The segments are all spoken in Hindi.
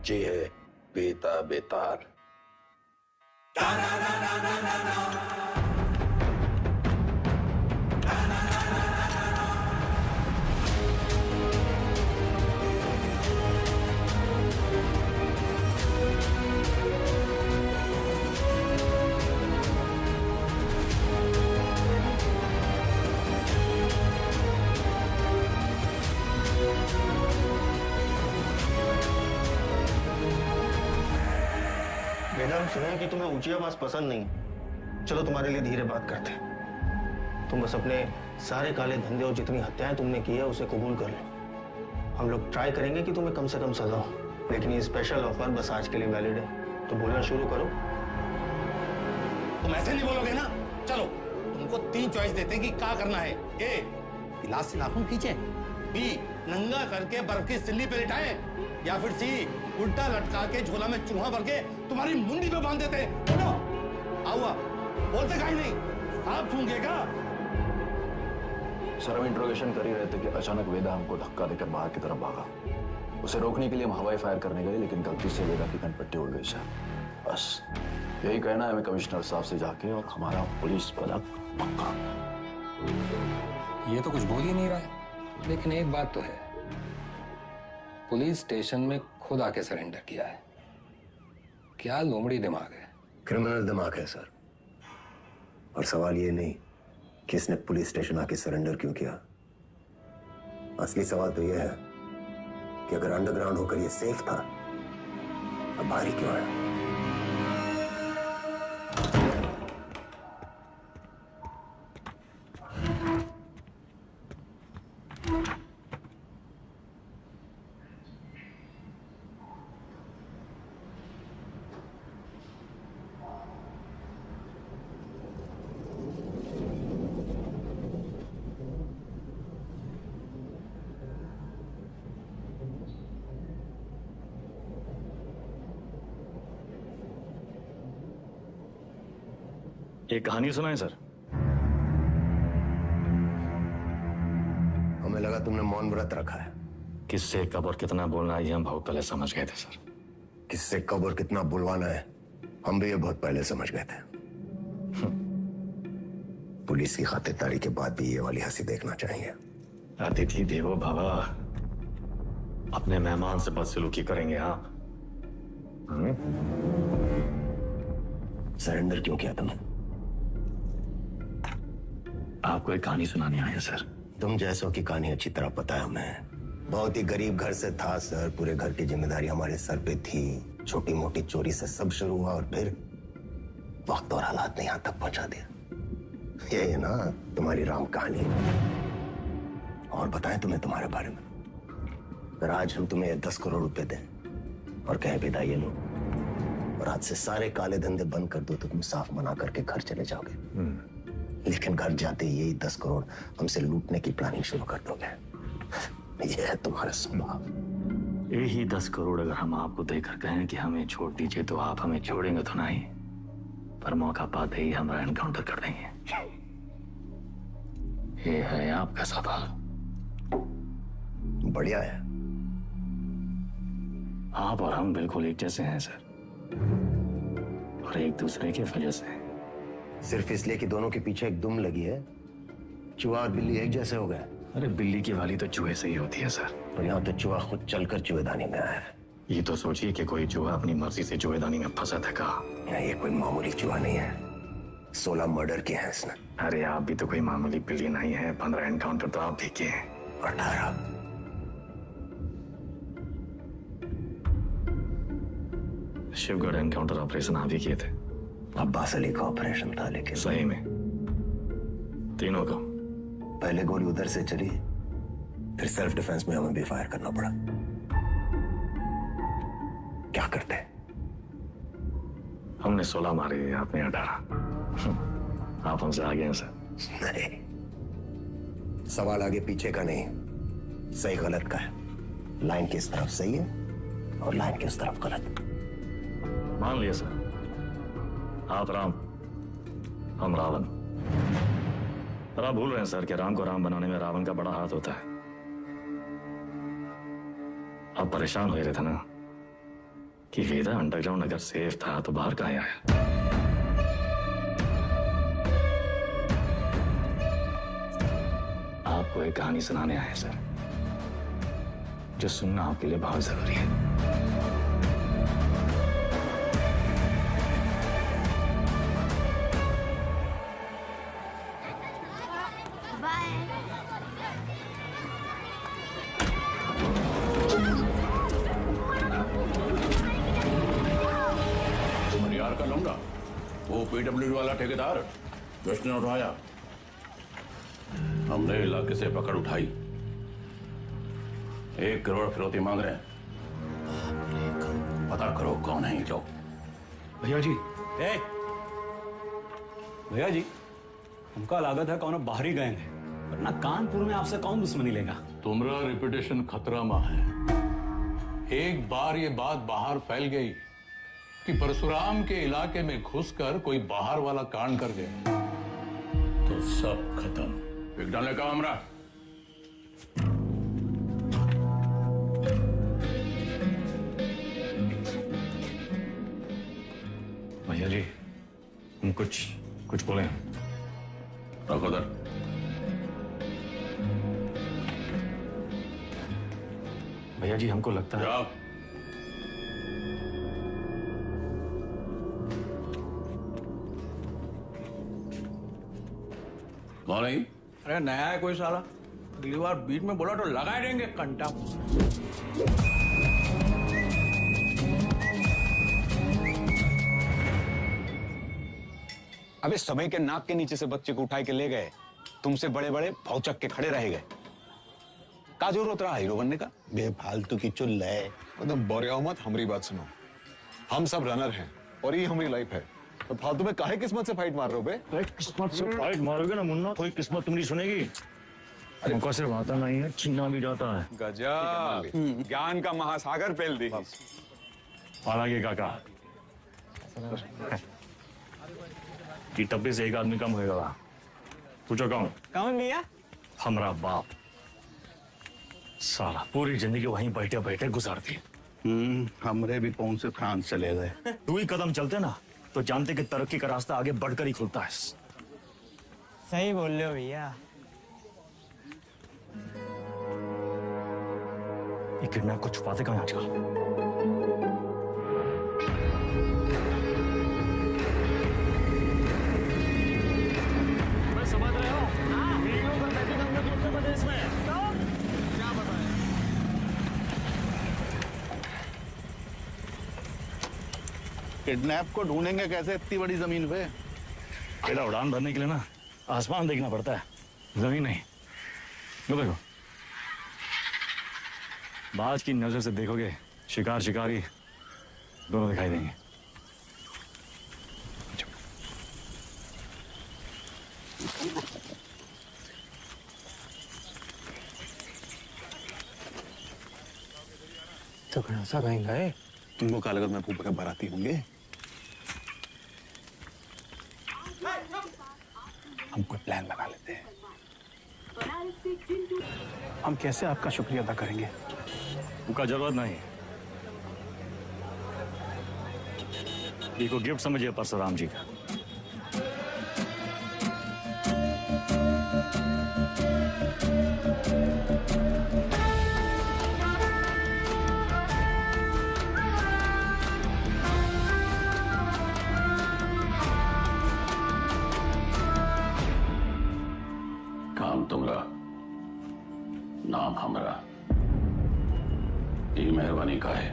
बच्ची है बेता बेतार। मैडम सुना है कि तुम्हें ऊंची आवाज पसंद नहीं। चलो तुम्हारे लिए धीरे बात करते हैं। तुम बस अपने सारे काले धंधे और जितनी हत्याएं तुमने की है उसे कबूल कर लो। हम लोग ट्राई करेंगे कि तुम्हें कम से कम सजा हो, लेकिन ये स्पेशल ऑफर बस आज के लिए वैलिड है। तो बोलना शुरू करो। तुम ऐसे नहीं बोलोगे ना। चलो तुमको 3 चॉइस देते हैं कि क्या करना है। ए, गिलास से नाखून खींचे, बी, नंगा करके बर्फ की सिल्ली पे लिटाएं, या फिर सी, उल्टा लटका के झोला में चूहा भर के तुम्हारी मुंडी पे बांध देते। बोलो, आओ बोलते काहे नहीं, आप सूंघेगा। सर हम इंट्रोगेशन कर ही रहे थे कि अचानक वेदा हमको धक्का देकर बाहर की तरफ भागा। उसे रोकने के लिए हम हवाई फायर करने गए, लेकिन गलती से वेदा की कनपट्टी उड़ गई सर। बस यही कहना है हमें कमिश्नर साहब से जाके, और हमारा पुलिस पदक पक्का। ये तो कुछ बोल ही नहीं रहा है, लेकिन एक बात तो है, पुलिस स्टेशन में खुद आके सरेंडर किया है। क्या लोमड़ी दिमाग है। क्रिमिनल दिमाग है सर। और सवाल ये नहीं कि इसने पुलिस स्टेशन आके सरेंडर क्यों किया। असली सवाल तो यह है कि अगर अंडरग्राउंड होकर ये सेफ था, अब बाहर ही क्यों आया। एक कहानी सुनाएं सर। हमें लगा तुमने मौन व्रत रखा है। किससे कब और कितना बोलना है ये हम बहुत पहले समझ गए थे सर। किससे कब और कितना बुलवाना है हम भी ये बहुत पहले समझ गए थे। पुलिस की खातिरदारी के बाद भी ये वाली हंसी देखना चाहिए। अतिथि देवो भव, अपने मेहमान से बदसलूकी करेंगे आप। सरेंडर क्यों किया तुमने? आपको एक कहानी सुनानी आया सर। तुम जैसों की कहानी अच्छी तरह पता है हमें। बहुत ही गरीब घर से था सर। पूरे घर की जिम्मेदारी हमारे सर पे थी। छोटी मोटी चोरी से सब शुरू हुआ और फिर वक्त और हालात ने यहां तक पहुंचा दिया। ये है ना तुम्हारी राम कहानी। और बताएं तुम्हें तुम्हारे बारे में। अगर आज हम तुम्हें 10 करोड़ रुपए दें और कहें विदा ये लो, और आज से सारे काले धंधे बंद कर दो, तो तुम साफ मना करके घर चले जाओगे। लेकिन घर जाते ही यही 10 करोड़ हमसे लूटने की प्लानिंग शुरू कर दोगे। यह है तुम्हारा स्वभाव। यही 10 करोड़ अगर हम आपको देकर कहें कि हमें छोड़ दीजिए, तो आप हमें छोड़ेंगे तो नहीं, पर मौका पाते ही हमारा एनकाउंटर कर देंगे। ये है आपका स्वभाव। बढ़िया है। आप और हम बिल्कुल एक जैसे हैं सर, और एक दूसरे की वजह से। सिर्फ इसलिए कि दोनों के पीछे एक दुम लगी है, चूहा और बिल्ली एक जैसे हो गए। अरे बिल्ली की वाली तो चूहे से ही होती है सर। और यहाँ तो चूहा खुद चलकर चूहेदानी में आया है। ये तो सोचिए कि कोई चूहा अपनी मर्जी से चूहेदानी में फंसा था का। ये कोई मामूली चूहा नहीं है। 16 मर्डर किए हैं इसने। अरे आप भी तो कोई मामूली बिल्ली नहीं है। 15 एनकाउंटर तो आप भी किए हैं। 18। शिवगढ़ एनकाउंटर ऑपरेशन आप ही किए थे। अब्बास अली का ऑपरेशन था, लेकिन सही में तीनों का। पहले गोली उधर से चली, फिर सेल्फ डिफेंस में हमें भी फायर करना पड़ा। क्या करते? हमने 16 मारे, आपने 18। आप हमसे आगे हैं सर। नहीं, सवाल आगे पीछे का नहीं, सही गलत का है। लाइन की इस तरफ सही है और लाइन की उस तरफ गलत। मान लिया सर, आप राम, हम रावण। पर आप भूल रहे हैं सर कि राम को राम बनाने में रावण का बड़ा हाथ होता है। आप परेशान हो रहे थे ना, कि वेदा अंडरग्राउंड अगर सेफ था तो बाहर कहाँ आया? आपको एक कहानी सुनाने आए सर, जो सुनना आपके लिए बहुत जरूरी है। यार का लूंगा वो पीडब्ल्यूडी वाला ठेकेदार जिसने उठाया, हमने इलाके से पकड़ उठाई। 1 करोड़ फिरौती मांग रहे हैं। पता करो कौन है ये लोग। भैया जी, भैया जी, हमका लागत है कौन बाहरी गए हैं, वरना कानपुर में आपसे कौन दुश्मनी लेगा। तुम्हारा रेपुटेशन खतरा में है। एक बार ये बात बाहर फैल गई कि परशुराम के इलाके में घुसकर कोई बाहर वाला कांड कर गया तो सब खत्म। एक डाले का हमरा भैया जी, हम कुछ बोले। रखो दर। भैया जी, हमको लगता है जाओ। कौन है? अरे नया है कोई साला, अगली बार बीच में बोला तो लगा देंगे कंटा। अबे समय के नाक के नीचे से बच्चे को उठाए के ले गए, तुमसे बड़े बड़े भौचक के खड़े रह गए। का जरूरत रहा हीरो बनने का? बेफालतू की चुल है। एकदम बोरिया मत, हमारी बात सुनो। हम सब रनर हैं और ये हमारी लाइफ है, तो फालतू में काहे किस्मत से फाइट मार रहे हो बे? किस्मत से फाइट मारोगे ना मुन्ना, कोई किस्मत तुम नहीं सुनेगी। हमको सिर्फ आता नहीं है, छीना भी जाता है। गजब, ज्ञान का महासागर पेल दी। हालांकि काका, कि टब्बे से एक आदमी कम होएगा। पूछो कौन? कौन भैया? हमारा बाप। साला पूरी जिंदगी वहीं बैठे बैठे गुजार दी। हमरे भी कौन से फ्रांस चले गए। 2 ही कदम चलते ना तो जानते कि तरक्की का रास्ता आगे बढ़कर ही खुलता है। सही बोल रहे हो भैया। ये किडनैप को छुपाते कहाँ आजकल? मैं समझ रहा हूँ। किडनैप को ढूंढेंगे कैसे इतनी बड़ी जमीन पे? बेटा, उड़ान भरने के लिए ना आसमान देखना पड़ता है, जमीन नहीं। लो देखो, बाज की नजर से देखोगे शिकार शिकारी दोनों दिखाई देंगे। तो घना सा महंगा है। तुमको क्या लगत मैं फूफा के बाराती होंगे? हम कोई प्लान बना लेते हैं। हम कैसे आपका शुक्रिया अदा करेंगे? उनका जरूरत नहीं। ये को गिफ्ट समझिए परशुराम जी का। काम तुमरा, नाम हमरा। ये मेहरबानी का है।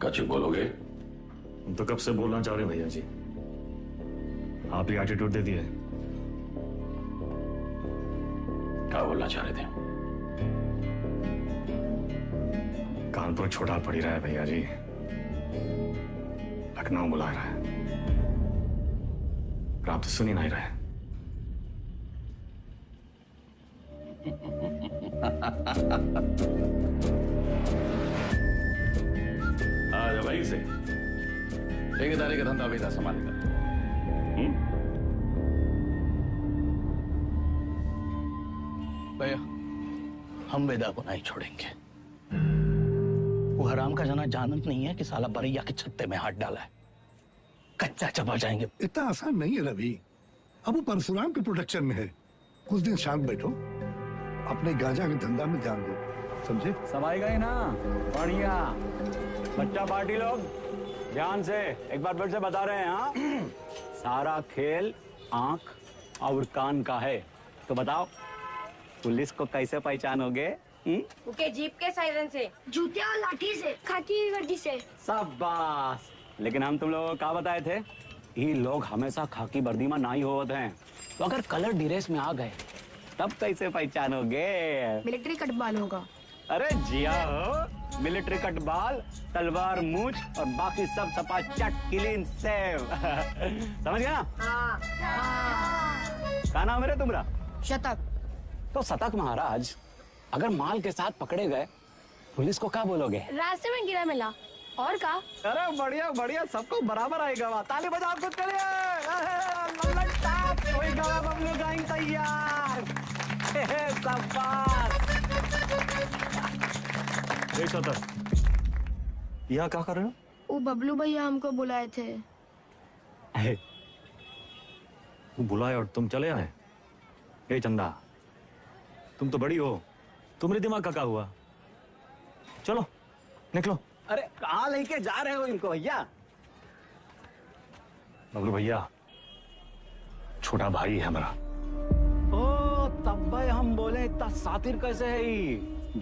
कछ बोलोगे? हम तो कब से बोलना चाह रहे भैया जी, आप ही एटीट्यूड दे दिए। क्या बोलना चाह रहे थे? कानपुर छोटा पड़ ही रहा है भैया जी, लखनऊ बुला रहा है, पर आप तो सुन ही नहीं रहे। आज भाई से ठेकेदारी का धंधा बेटा संभालेगा। भैया, हम वेदा को नहीं छोड़ेंगे। वो हराम का जना जानत नहीं है कि साला बरैया के छत्ते में हाथ डाला है। कच्चा चबा जाएंगे। इतना आसान नहीं है रवि। अब वो परशुराम के प्रोटेक्शन में है। कुछ दिन शांत बैठो, अपने गांजा के धंधा में ध्यान दो, समझे? समाई गई ना? बढ़िया। बच्चा पार्टी लोग ध्यान से एक बार फिर से बता रहे हैं। हाँ, सारा खेल आंख और कान का है। तो बताओ पुलिस को कैसे पहचानोगे? उनके जीप के सायरन से, जूते और लाठी से, खाकी वर्दी से। शाबाश। लेकिन हम तुम लोगों को क्या बताए थे? ये लोग हमेशा खाकी वर्दी में नहीं होते हैं। तो अगर कलर ड्रेस में आ गए तब कैसे पहचानोगे? मिलिट्री कटबाल होगा। अरे जिया हो, मिलिट्री कटबाल, तलवार मूंछ और बाकी सब सपा चट क्लीन सेव। समझ गया ना? हाँ। क्या नाम है रे तुम्हारा? शतक। तो शतक महाराज, अगर माल के साथ पकड़े गए पुलिस को क्या बोलोगे? रास्ते में गिरा मिला। और का? अरे बढ़िया बढ़िया, सबको बराबर आएगा। ताली बजाओ कुछ करिए। बबलू गाइंग तैयार। यहाँ क्या कर रहे हो? वो बबलू भैया हमको बुलाए थे। वो बुलाए और तुम चले आए? ए चंदा, तुम तो बड़ी हो, तुम्हारे दिमाग का क्या हुआ? चलो निकलो। अरे कहाँ लेके जा रहे हो इनको भैया? बबलू भैया छोटा भाई है हमारा। ओ तब भाई हम बोले इतना सातिर कैसे है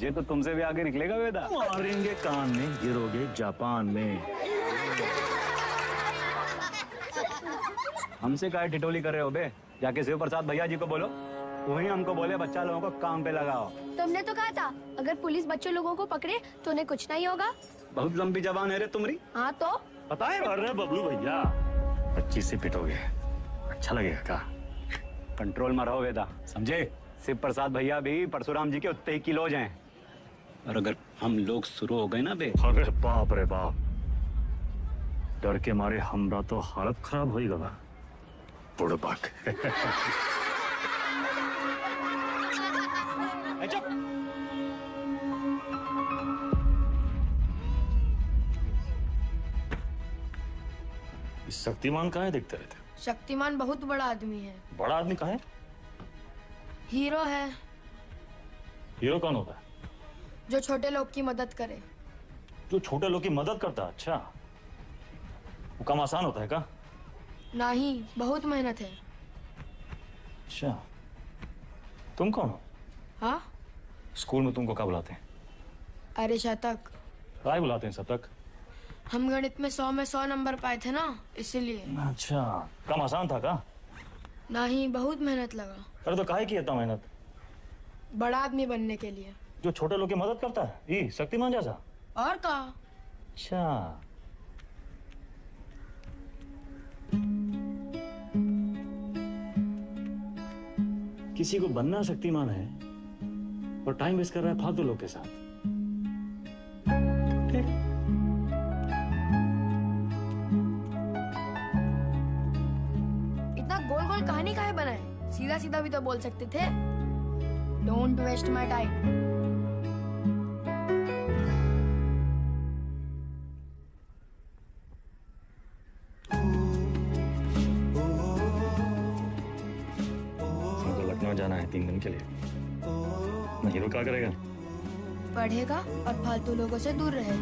ये तो तुमसे भी आगे निकलेगा वेदा। मारेंगे कान में, गिरोगे जापान में। हमसे काय ठिठोली कर रहे हो बे? जाके शिव प्रसाद भैया जी को बोलो, वही हमको बोले बच्चा लोगों को काम पे लगाओ। तुमने तो कहा था अगर पुलिस बच्चों लोगों को पकड़े तो उन्हें कुछ नहीं होगा। बहुत लंबी जबान है रे तुम्हारी। हाँ तो पता है? अरे बबलू भैया 25 से पिटोगे, अच्छा लगेगा क्या? कंट्रोल में रहो वेदा, समझे? शिव प्रसाद भैया भी परशुराम जी के उतने ही किलोज हैं। और अगर हम लोग शुरू हो गए ना बे, अरे बाप रे बाप, डर के मारे हमरा तो हालत खराब हो गया। बुड़बक। शक्तिमान कहाँ है देखते रहते? शक्तिमान बहुत बड़ा आदमी है। बड़ा आदमी कहाँ है? हीरो है। हीरो कौन होता है? जो छोटे लोग की मदद करे। जो छोटे लोग की मदद करता है? अच्छा, वो काम आसान होता है क्या? नहीं, बहुत मेहनत है। अच्छा, तुम कौन हो? हाँ? स्कूल में तुमको क्या बुलाते हैं? अरे शतक। क्या बुलाते हैं शतक? हम गणित में 100 में 100 नंबर पाए थे ना, इसीलिए। अच्छा, काम आसान था क्या? नहीं, बहुत मेहनत लगा। अरे तो काहे की इतना मेहनत? बड़ा आदमी बनने के लिए। जो छोटे लोग की मदद करता है, ये शक्तिमान जैसा? और का? अच्छा, किसी को बनना शक्तिमान है और टाइम वेस्ट कर रहा है फालतू लोग के साथ। ठीक। इतना गोल गोल कहानी काहे बनाए? सीधा सीधा भी तो बोल सकते थे। Don't waste my time. जाना है 3 दिन के लिए। ना हीरो क्या करेगा? पढ़ेगा और फालतू लोगों से दूर रहेगा।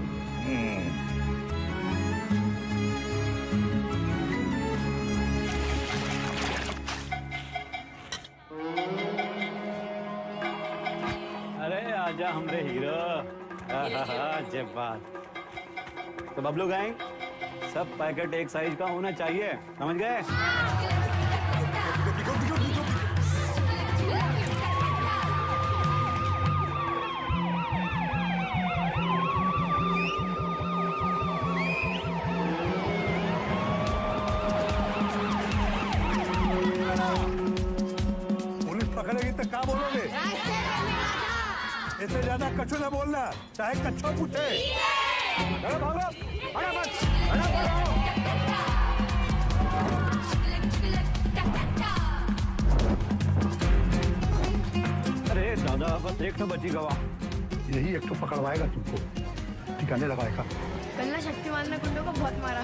अरे आजा हमरे हीरो। जब बात तो बबलू गैंग, सब पैकेट एक साइज का होना चाहिए, समझ गए? पकड़ेगी तो क्या बोलोगे? इससे ज्यादा कछु ना बोलना, चाहे कच्छो पूछे। अरे दादा, बस एक तो बची गवा। यही एक तो पकड़वाएगा तुमको। ठिकाने लगाएगा। कल ना शक्तिमान ने गुंडों को बहुत मारा।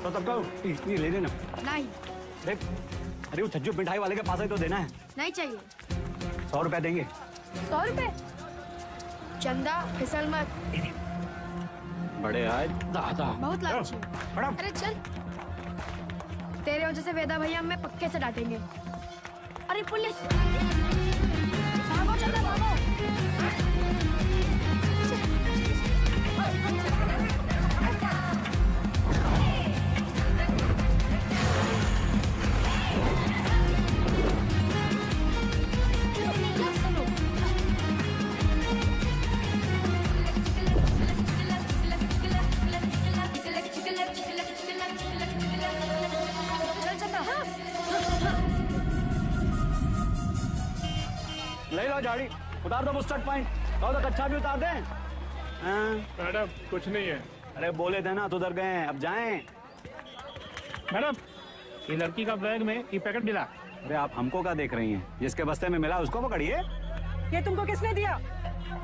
तो तब का ये ले लेना। नहीं। अरे वो छज्जू मिठाई वाले के पास ही तो देना है। नहीं चाहिए। 100 रुपए देंगे। 100 रुपए? चंदा फिसल मत। बड़े आज दादा। बहुत लालची। अरे चल। तेरे वजह से वेदा भैया हमें पक्के से डांटेंगे। अरे पुलिस! भागो चंदा भागो। ले लो झाड़ी, उतार दो बुस्टर्ड पॉइंट। कहो तो कच्चा भी उतार दें। मैडम कुछ नहीं है। अरे बोले थे ना, तो उधर गए, अब जाएं। मैडम ये लड़की का बैग में ये पैकेट मिला। अरे आप हमको क्या देख रही हैं? जिसके बस्ते में मिला उसको पकड़िए। ये तुमको किसने दिया?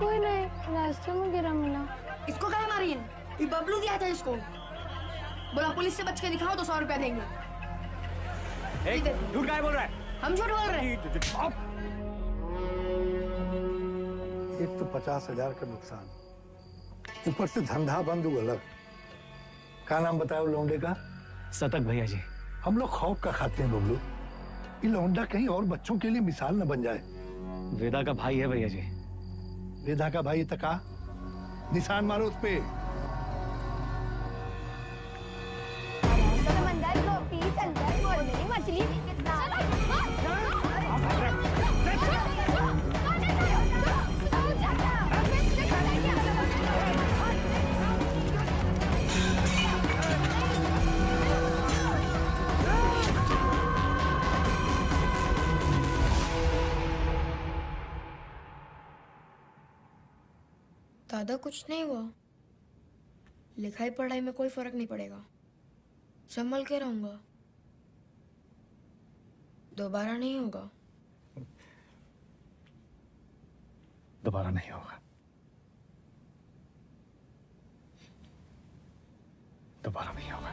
कोई नहीं, रास्ते में गिरा मिला। इसको क्या मारी है? ये बबलू दिया था इसको। बोला पुलिस से बच के दिखाओ तो 100 रुपया देंगे। झूठ काहे बोल रहा है? हम झूठ बोल रहे हैं। एक तो 50,000 का नुकसान, ऊपर से धंधा बंद हुआ अलग। क्या नाम बताया लौंडे का? सतक भैया जी। हम लोग खौफ का खाते हैं बबलू। ये लौंडा कहीं और बच्चों के लिए मिसाल न बन जाए। वेदा का भाई है भैया जी। वेदा का भाई तका निशान मारो उस पे। समंदर को पीस अंदर बोल मेरी मछली कितना दादा कुछ नहीं हुआ। लिखाई पढ़ाई में कोई फर्क नहीं पड़ेगा। संभल के रहूंगा। दोबारा नहीं होगा। दोबारा नहीं होगा। दोबारा नहीं होगा।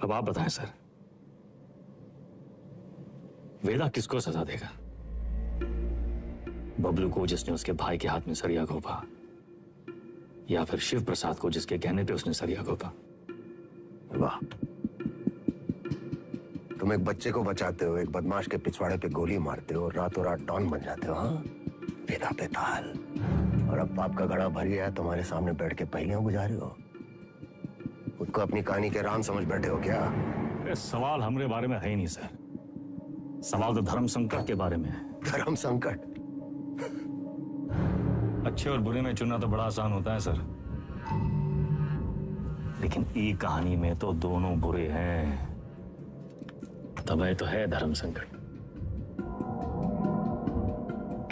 अब आप बताएं सर, वेदा किसको सजा देगा? बबलू को जिसने उसके भाई के हाथ में सरिया घोंपा, या फिर शिव प्रसाद को जिसके कहने पे उसने सरिया घोंपा? वाह, तुम एक बच्चे को बचाते हो, एक बदमाश के पिछवाड़े पे गोली मारते हो और रातों रात डॉन बन जाते हो। हाँ, वेदा पे ताल। और अब पाप का घड़ा भर गया, तुम्हारे सामने बैठ के पहलियां गुजारे हो। खुद को अपनी कहानी के राम समझ बैठे हो क्या? सवाल हमारे बारे में है ही नहीं सर। सवाल तो धर्म संकट के बारे में है। धर्म संकट? अच्छे और बुरे में चुनना तो बड़ा आसान होता है सर, लेकिन ई कहानी में तो दोनों बुरे हैं। तब तो है धर्म संकट।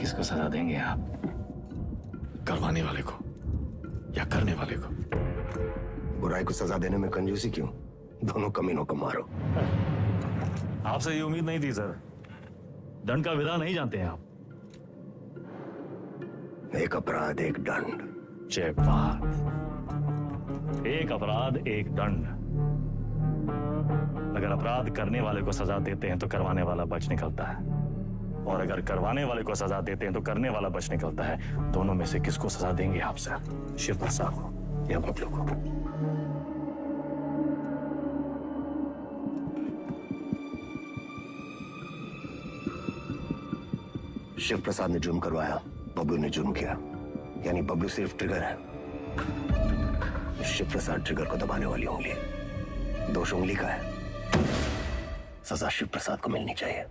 किसको सजा देंगे आप? करवाने वाले को या करने वाले को? बुराई को सजा देने में कंजूसी क्यों? दोनों कमीनों को मारो। आपसे ये उम्मीद नहीं थी सर। दंड का विधान नहीं जानते हैं आप। एक अपराध एक दंड। जय बात। एक अपराध एक दंड। अगर अपराध करने वाले को सजा देते हैं तो करवाने वाला बच निकलता है, और अगर करवाने वाले को सजा देते हैं तो करने वाला बच निकलता है। दोनों में से किसको सजा देंगे आप सर? शिव प्रसाद को या बबलू को? शिव प्रसाद ने जुर्म करवाया, बबलू ने जुर्म किया, यानी बबलू सिर्फ ट्रिगर है, शिव प्रसाद ट्रिगर को दबाने वाली उंगली है। दोष उंगली का है, सजा शिव प्रसाद को मिलनी चाहिए।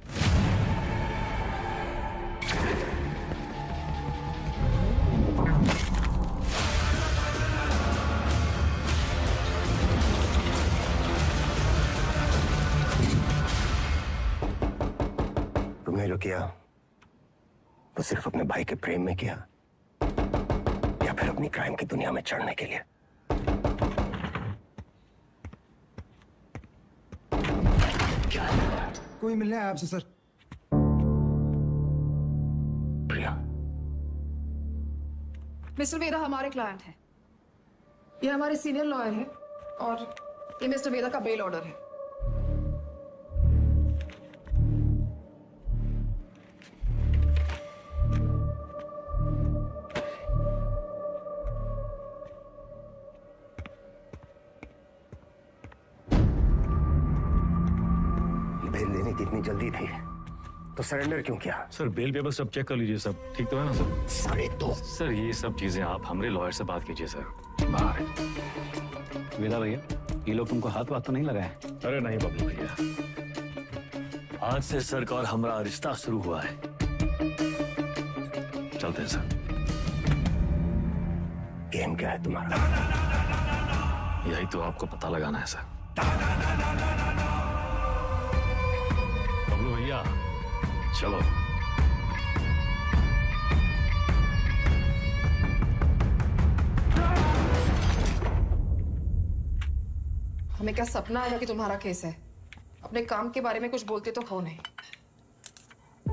तुमने जो किया वो सिर्फ अपने भाई के प्रेम में किया या फिर अपनी क्राइम की दुनिया में चढ़ने के लिए? कोई मिलने आया आपसे सर। प्रिया, मिस्टर वेदा हमारे क्लाइंट हैं। ये हमारे सीनियर लॉयर हैं और ये मिस्टर वेदा का बेल ऑर्डर है। इतनी जल्दी थी तो सरेंडर क्यों किया? सर बेल पेपर सब चेक कर लीजिए, सब ठीक तो है ना सर? सारे तो सर ये सब चीजें आप हमारे लॉयर से बात कीजिए सर। बाहर वेदा भैया, ये लोग तुमको हाथ वाथ तो नहीं लगाए? अरे नहीं बबलू भैया, आज से सर का और हमारा रिश्ता शुरू हुआ है। चलते हैं सर। गेम क्या है तुम्हारा? यही तो आपको पता लगाना है सर। भैया चलो। हमें क्या सपना आया कि तुम्हारा केस है? अपने काम के बारे में कुछ बोलते तो हो नहीं।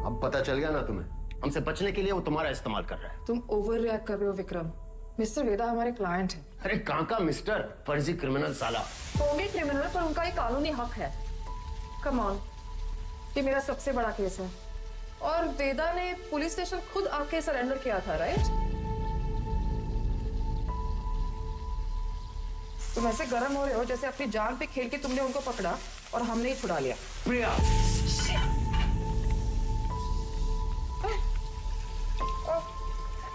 अब पता चल गया ना तुम्हें, हमसे बचने के लिए वो तुम्हारा इस्तेमाल कर रहा है। तुम ओवर रिएक्ट कर रहे हो विक्रम। मिस्टर वेदा हमारे क्लाइंट है। अरे कहाँ का मिस्टर, फर्जी क्रिमिनल साला। होंगे क्रिमिनल पर उनका एक कानूनी हक है। कम ऑन, ये मेरा सबसे बड़ा केस है और वेदा ने पुलिस स्टेशन खुद आके सरेंडर किया था, राइट? तुम ऐसे गर्म हो रहे हो जैसे अपनी जान पे खेल के तुमने उनको पकड़ा और हमने ही छुड़ा लिया। प्रिया,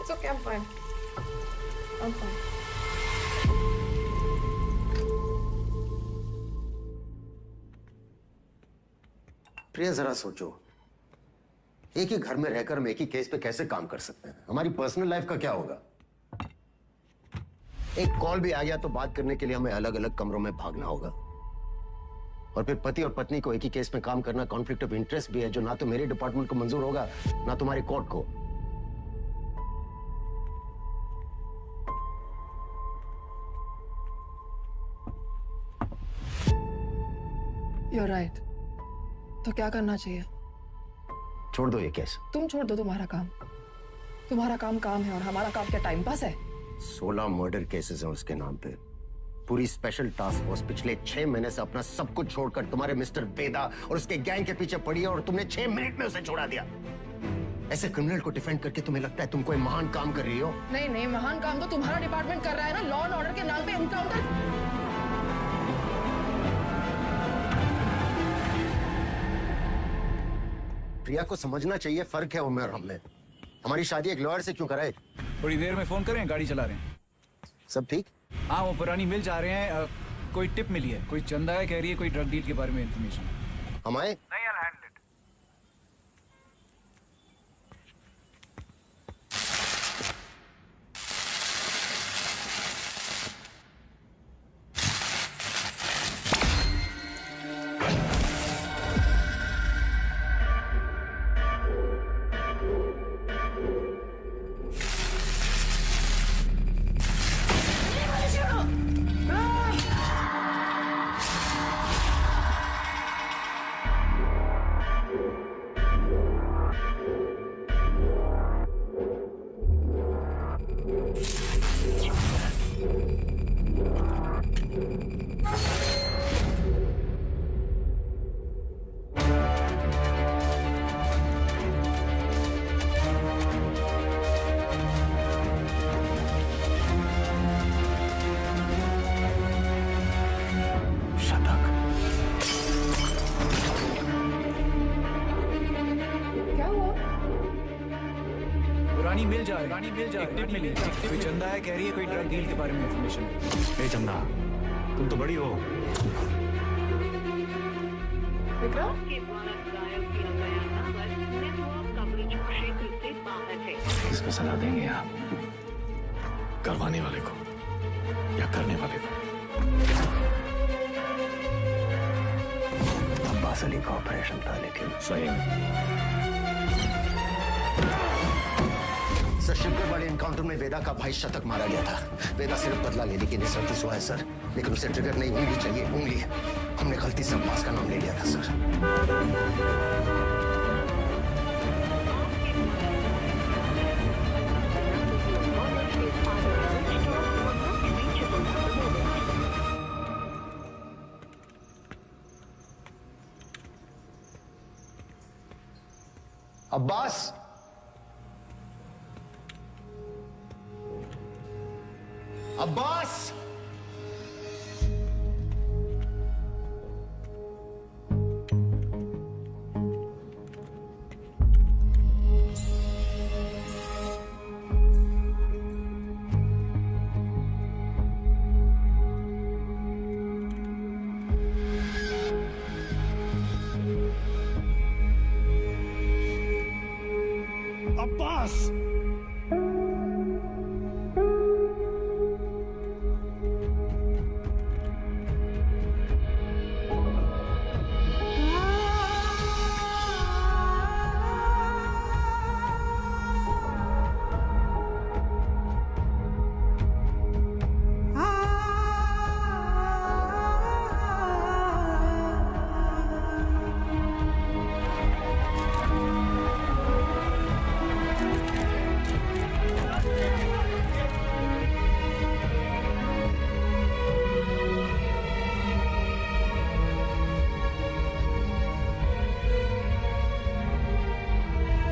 It's okay, I'm fine. I'm fine. प्रिया जरा सोचो, एक ही घर में रहकर हम एक ही केस पे कैसे काम कर सकते हैं? हमारी पर्सनल लाइफ का क्या होगा? एक कॉल भी आ गया तो बात करने के लिए हमें अलग अलग कमरों में भागना होगा। और फिर पति और पत्नी को एक ही केस में काम करना कॉन्फ्लिक्ट ऑफ इंटरेस्ट भी है, जो ना तो मेरे डिपार्टमेंट को मंजूर होगा ना तुम्हारी कोर्ट को। You're right. तो क्या करना चाहिए? छोड़ दो ये केस। तुम छोड़ दो तुम्हारा काम। तुम्हारा काम काम है और हमारा काम क्या टाइम पास है? 16 मर्डर केसेस हैं उसके नाम पे। पूरी स्पेशल टास्क फोर्स पिछले 6 महीने से अपना सब कुछ छोड़कर तुम्हारे मिस्टर वेदा और उसके गैंग के पीछे पड़ी है और तुमने 6 मिनट में उसे छोड़ा दिया। ऐसे क्रिमिनल को डिफेंड करके तुम्हें लगता है तुम कोई महान काम कर रही हो? नहीं नहीं, महान काम तो तुम्हारा डिपार्टमेंट कर रहा है ना, लॉ एंड ऑर्डर के नाम पे एनकाउंटर। प्रिया को समझना चाहिए, फर्क है उम्र और हम में। हमारी शादी एक लॉयर से क्यों कराए? थोड़ी देर में फोन करें, गाड़ी चला रहे हैं। सब ठीक? हाँ, वो पुरानी मिल जा रहे हैं। कोई टिप मिली है, कोई चंदा है कह रही है, कोई ड्रग डील के बारे में इंफॉर्मेशन। हम आए? नहीं, I'll handle it. मिल जा रही है, एक टिप मिली है। कोई चंदा है, कह रही है कोई ड्रग डील के बारे में इंफॉर्मेशन है। ए चंदा, तुम तो बड़ी हो। विक्रम? किसको सलाह देंगे आप? करवाने वाले को या करने वाले को? अब्बास अली का ऑपरेशन था, लेकिन सही में सर, शिवगढ़ वाले एनकाउंटर में वेदा का भाई शतक मारा गया था। वेदा सिर्फ बदला लेने की निस्सरती हुआ है सर, लेकिन उसे ट्रिगर नहीं, उंगली चाहिए, उंगली। हमने गलती से अब्बास का नाम ले लिया था सर। अब्बास, अब्बास, अब्बास,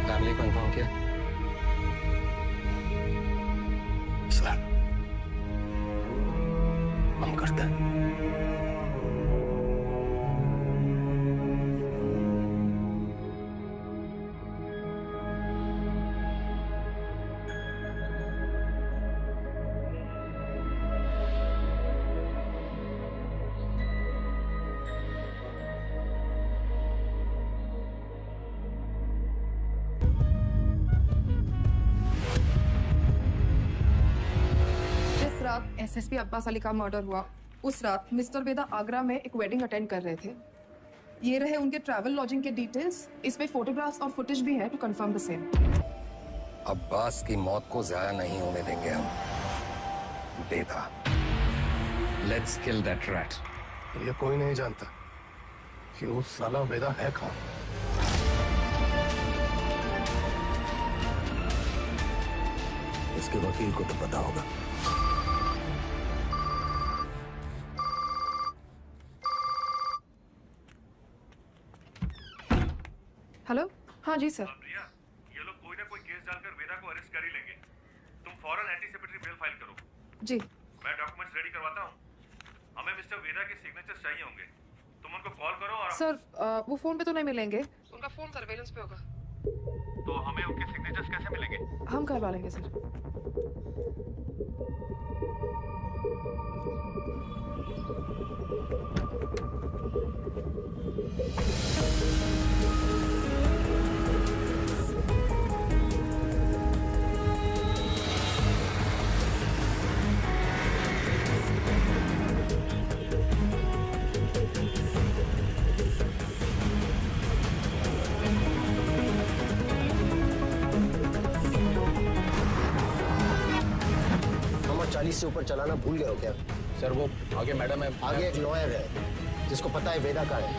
फैमिली को इन्फॉर्म किया? सर, हम करते हैं। एसएसपी अब्बास अली का मर्डर हुआ उस रात मिस्टर वेदा आगरा में एक वेडिंग अटेंड कर रहे थे। ये रहे उनके ट्रैवल लॉजिंग के डिटेल्स। इसमें फोटोग्राफ्स और फुटेज भी है to confirm the same. Abbas की मौत को ज़ाया नहीं होने देंगे हम। Veda, let's kill that rat. ये कोई नहीं जानता कि वो साला वेदा है कौन। इसके वकील को तो पता होगा। हेलो, हाँ जी सर। ये लोग कोई ना कोई केस डालकर वेदा को अरेस्ट कर ही लेंगे। तुम फौरन एंटीसिपेटरी बेल फाइल करो। जी। मैं डॉक्यूमेंट्स रेडी करवाता हूँ। हमें मिस्टर वेदा के सिग्नेचर्स चाहिए होंगे। तुम उनको कॉल करो और सर वो फोन पे तो नहीं मिलेंगे, उनका फोन सर्वेलेंस पे होगा। तो हमें उनके सिग्नेचर्स कैसे मिलेंगे? हम करवा लेंगे सर। नंबर 40 से ऊपर चलाना भूल गए हो क्या? सर वो आगे मैडम है। आगे एक लॉयर है जिसको पता है वेदा का है।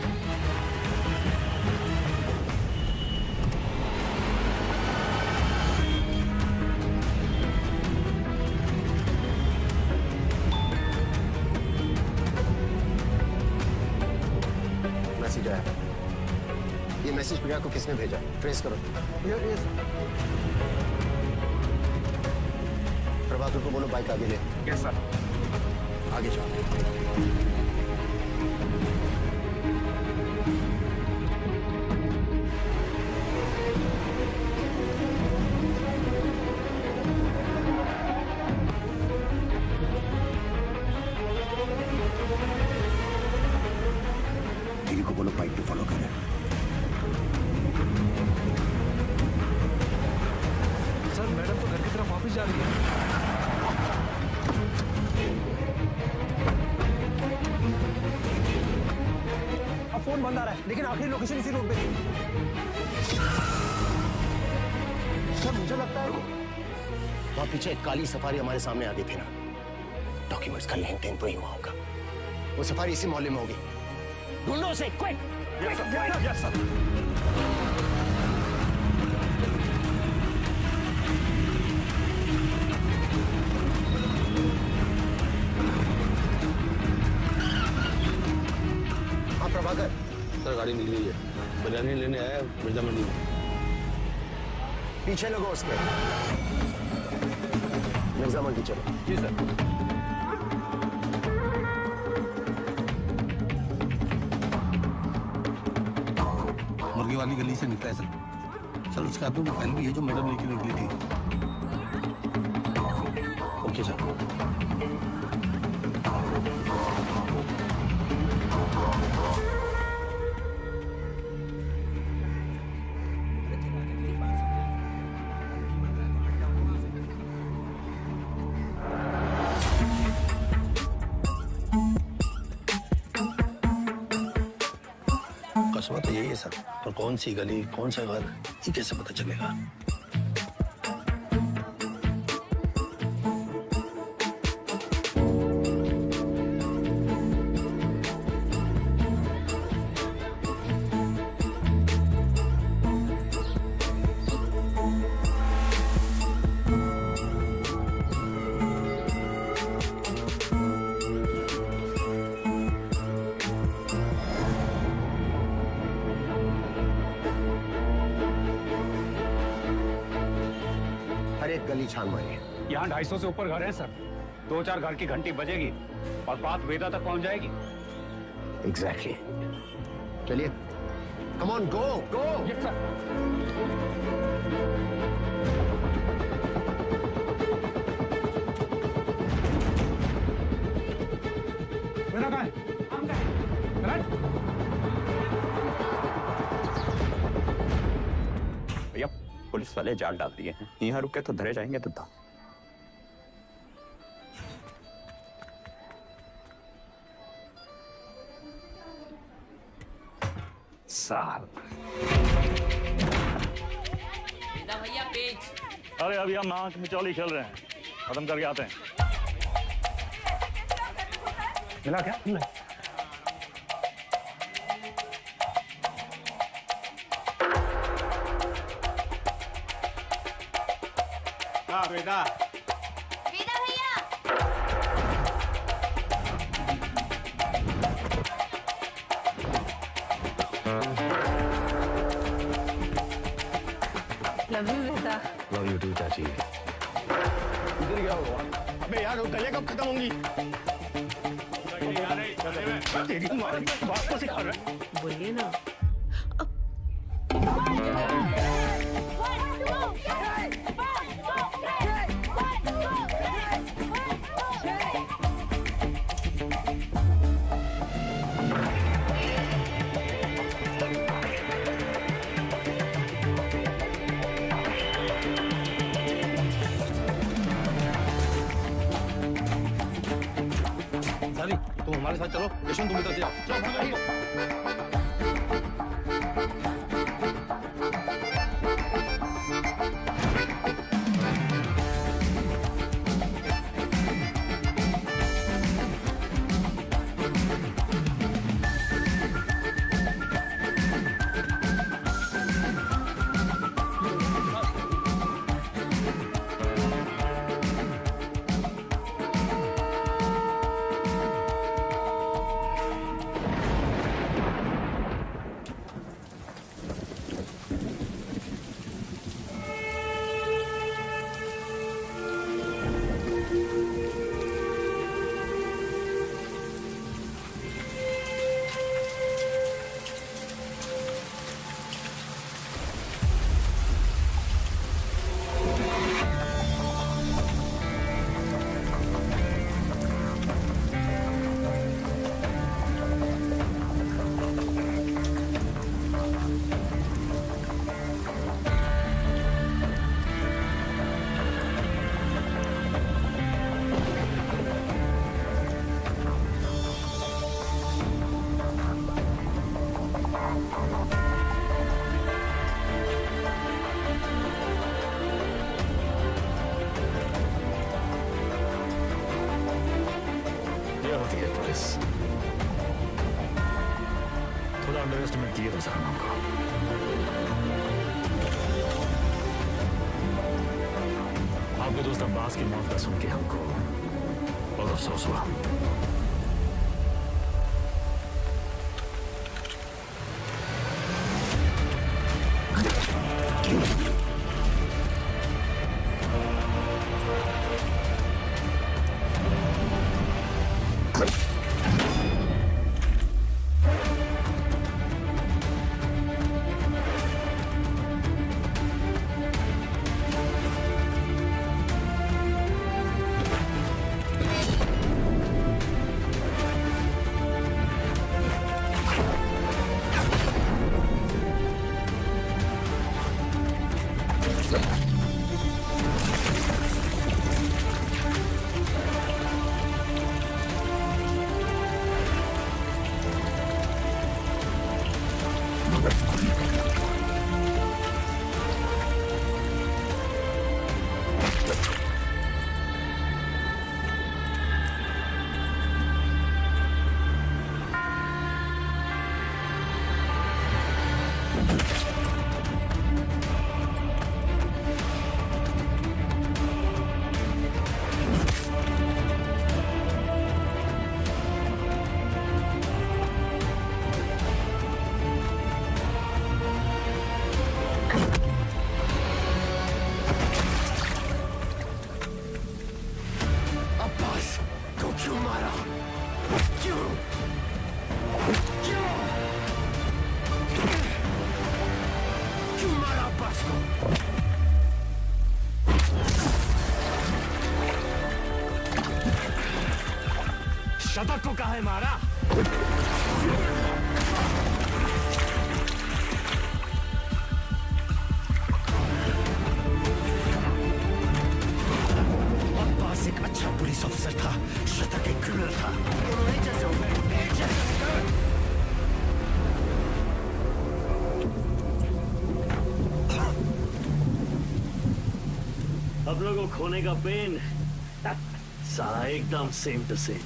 मैसेज आया। ये मैसेज प्रिया को किसने भेजा? ट्रेस करो। प्रभाकर को बोलो बाइक आगे ले। Yes sir. आगे जाओ। आखिरी लोकेशन इसी रोड पे थी। सर मुझे लगता है वहां पीछे एक काली सफारी हमारे सामने आ गई थी ना, डॉक्यूमेंट्स का लेन देन तो ही हुआ होगा। वो सफारी इसी मोहल्ले में होगी। ढूंढो उसे, क्विक! Yes sir. हाँ प्रभाकर, सर गाड़ी मिल गई है, बिरयानी लेने आया मिर्जा मंडी में। पीछे लगो उसके। मिर्जा मंडी चलो। जी सर। मुर्गी वाली गली से निकला है सर। सर उसके हाथ में वो फाइल भी है जो मैडम लेके निकली थी। Okay sir. कसमा तो यही है सर, पर कौन सी गली कौन सा घर ये कैसे पता चलेगा? हर एक गली छान मारिए। यहाँ 250 से ऊपर घर हैं सर। 2-4 घर की घंटी बजेगी और बात वेदा तक पहुंच जाएगी। एग्जैक्टली। चलिए, come on, go go. Yes sir. Veda कहाँ है? भैया पुलिस वाले जाल डाल दिए हैं, यहाँ रुके तो धरे जाएंगे तो था। साल भैया पेज। अरे अभी हम आंख मिचौली खेल रहे हैं, खत्म करके आते हैं। मिला क्या? वेदा वेदा भैया। Love you Veda. Love you too चाची। इधर क्या हुआ? अबे यार वो गले कब खत्म होंगी? तेरी माँ बात को सिखा रहा है। बोलिए ना। तुम हमारे साथ चलो, यशवंत तुम इधर से जाओ। चलो करती है पुलिस। थोड़ा अंडर एस्टिमेट किए था सर हमको। आपके दोस्त अब्बास की मौत का सुन के हमको बहुत अफसोस हुआ। शतक को काहे मारा? अब्बास एक अच्छा पुलिस ऑफिसर था, शतक एक क्रिमिनल था। दोनों एक जैसे हो गए, एक जैसे। अब लोगों को खोने का पेन सारा एकदम सेम टू सेम।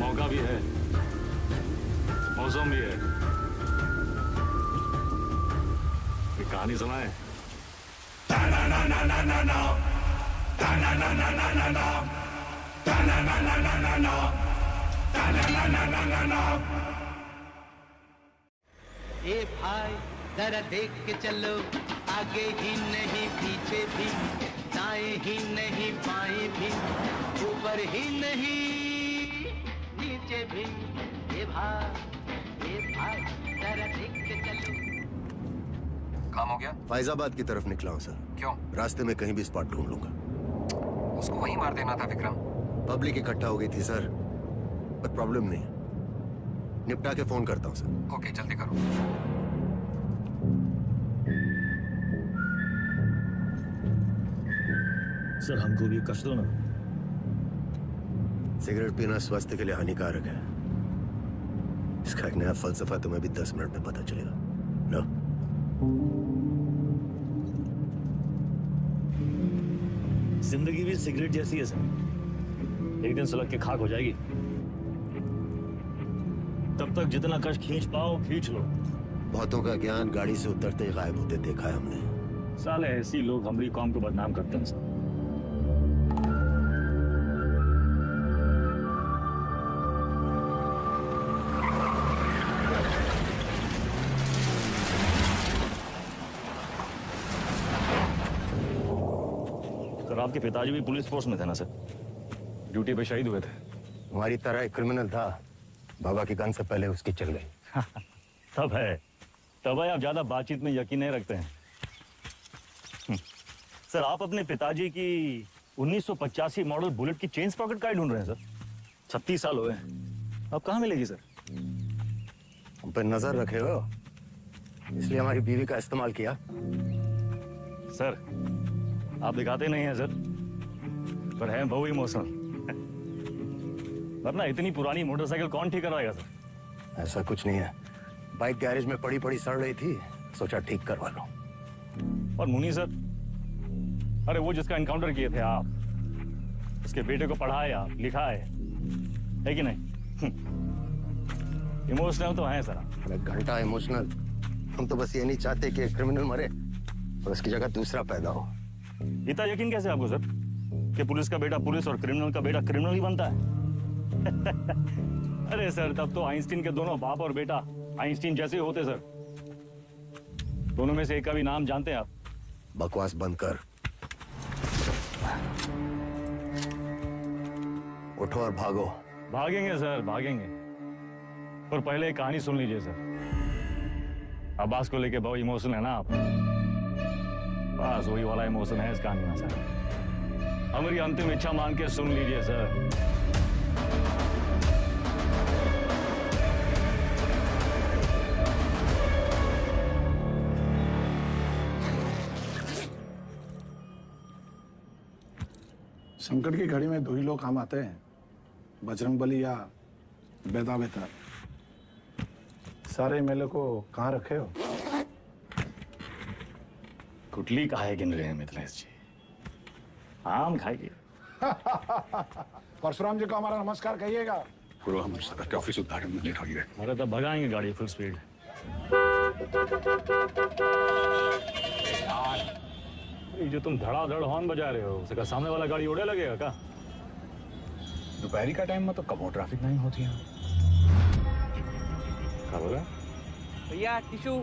मौका भी है, मौसम भी है। ये कहानी सुनाए। ए भाई जरा देख के चलो, आगे ही नहीं पीछे भी, दाएं ही नहीं बाएं भी, ऊपर ही नहीं नीचे भी। ए भाई जरा देख के चलो। काम हो गया? फैजाबाद की तरफ निकला हूँ सर। क्यों? रास्ते में कहीं भी स्पॉट ढूंढ लूंगा। उसको वहीं मार देना था विक्रम। पब्लिक इकट्ठा हो गई थी सर, पर प्रॉब्लम नहीं है। निपटा के फोन करता हूँ सर। ओके, जल्दी करो। सर हमको भी कष्ट दो ना। सिगरेट पीना स्वास्थ्य के लिए हानिकारक है। इसका एक नया फलसफा तुम्हें भी 10 मिनट में पता चलेगा। लो। जिंदगी भी सिगरेट जैसी है सर, एक दिन सुलग के खाक हो जाएगी। तब तक जितना कष्ट खींच पाओ खींच लो। बहुतों का ज्ञान गाड़ी से उतरते ही गायब होते देखा है हमने। साले ऐसी लोग हमारी कौम को बदनाम करते हैं सर। आपके पिताजी भी पुलिस फोर्स में थे ना सर? ड्यूटी पे शहीद हुए थे। हमारी तरह एक क्रिमिनल था, बाबा की गन से पहले उसकी चल गई। तब है आप ज्यादा बातचीत में यकीन नहीं रखते हैं। सर आप अपने पिताजी की 1985 मॉडल बुलेट की चेन स्प्रॉकेट का ढूंढ रहे हैं सर। 36 साल हुए हैं, अब कहाँ मिलेगी सर? हम पे नजर रखे हो, इसलिए हमारी बीवी का इस्तेमाल किया। सर आप दिखाते नहीं हैं सर, पर है बहु इमोशनल। वरना इतनी पुरानी मोटरसाइकिल कौन ठीक करवाएगा सर? ऐसा कुछ नहीं है, बाइक गैरेज में पड़ी पड़ी सड़ रही थी, सोचा ठीक करवा लो। और मुनी सर, अरे वो जिसका एनकाउंटर किए थे आप, उसके बेटे को पढ़ाया लिखा है कि नहीं? इमोशनल तो है सर। अरे घंटा इमोशनल, हम तो बस ये नहीं चाहते कि क्रिमिनल मरे और उसकी जगह दूसरा पैदा हो। इतना यकीन कैसे आपको सर कि पुलिस का बेटा पुलिस और क्रिमिनल का बेटा क्रिमिनल ही बनता है? अरे सर तब तो आइंस्टीन के दोनों बाप और बेटा आइंस्टीन जैसे होते सर। दोनों में से एक का भी नाम जानते हैं आप? बकवास बंद कर, उठो और भागो। भागेंगे सर भागेंगे, पर पहले एक कहानी सुन लीजिए सर। अब्बास को लेके बहुत इमोशनल है ना आप? बस वही वाला इमोशन है इस कहानी में सर। हमारी अंतिम इच्छा मान के सुन लीजिए सर। संकट की घड़ी में दो ही लोग काम आते हैं, बजरंगबली या बेदा बेहतर। सारे मेले को कहाँ रखे हो? कुटली काहे गिन रहे हैं मिथिलेश जी? आम खाइए। परशुराम जी को हमारा नमस्कार कहिएगा। गुरु हम सदर के ऑफिस उद्घाटन में लेट हो गए। अरे तो भगाएंगे गाड़ी फुल स्पीड। ये जो तुम धड़ाधड़ हॉर्न बजा रहे हो, उसका सामने वाला गाड़ी उड़े लगेगा क्या? दोपहरी का टाइम में तो कब ट्रैफिक नहीं होती है। क्या बोला भैया? टिशू।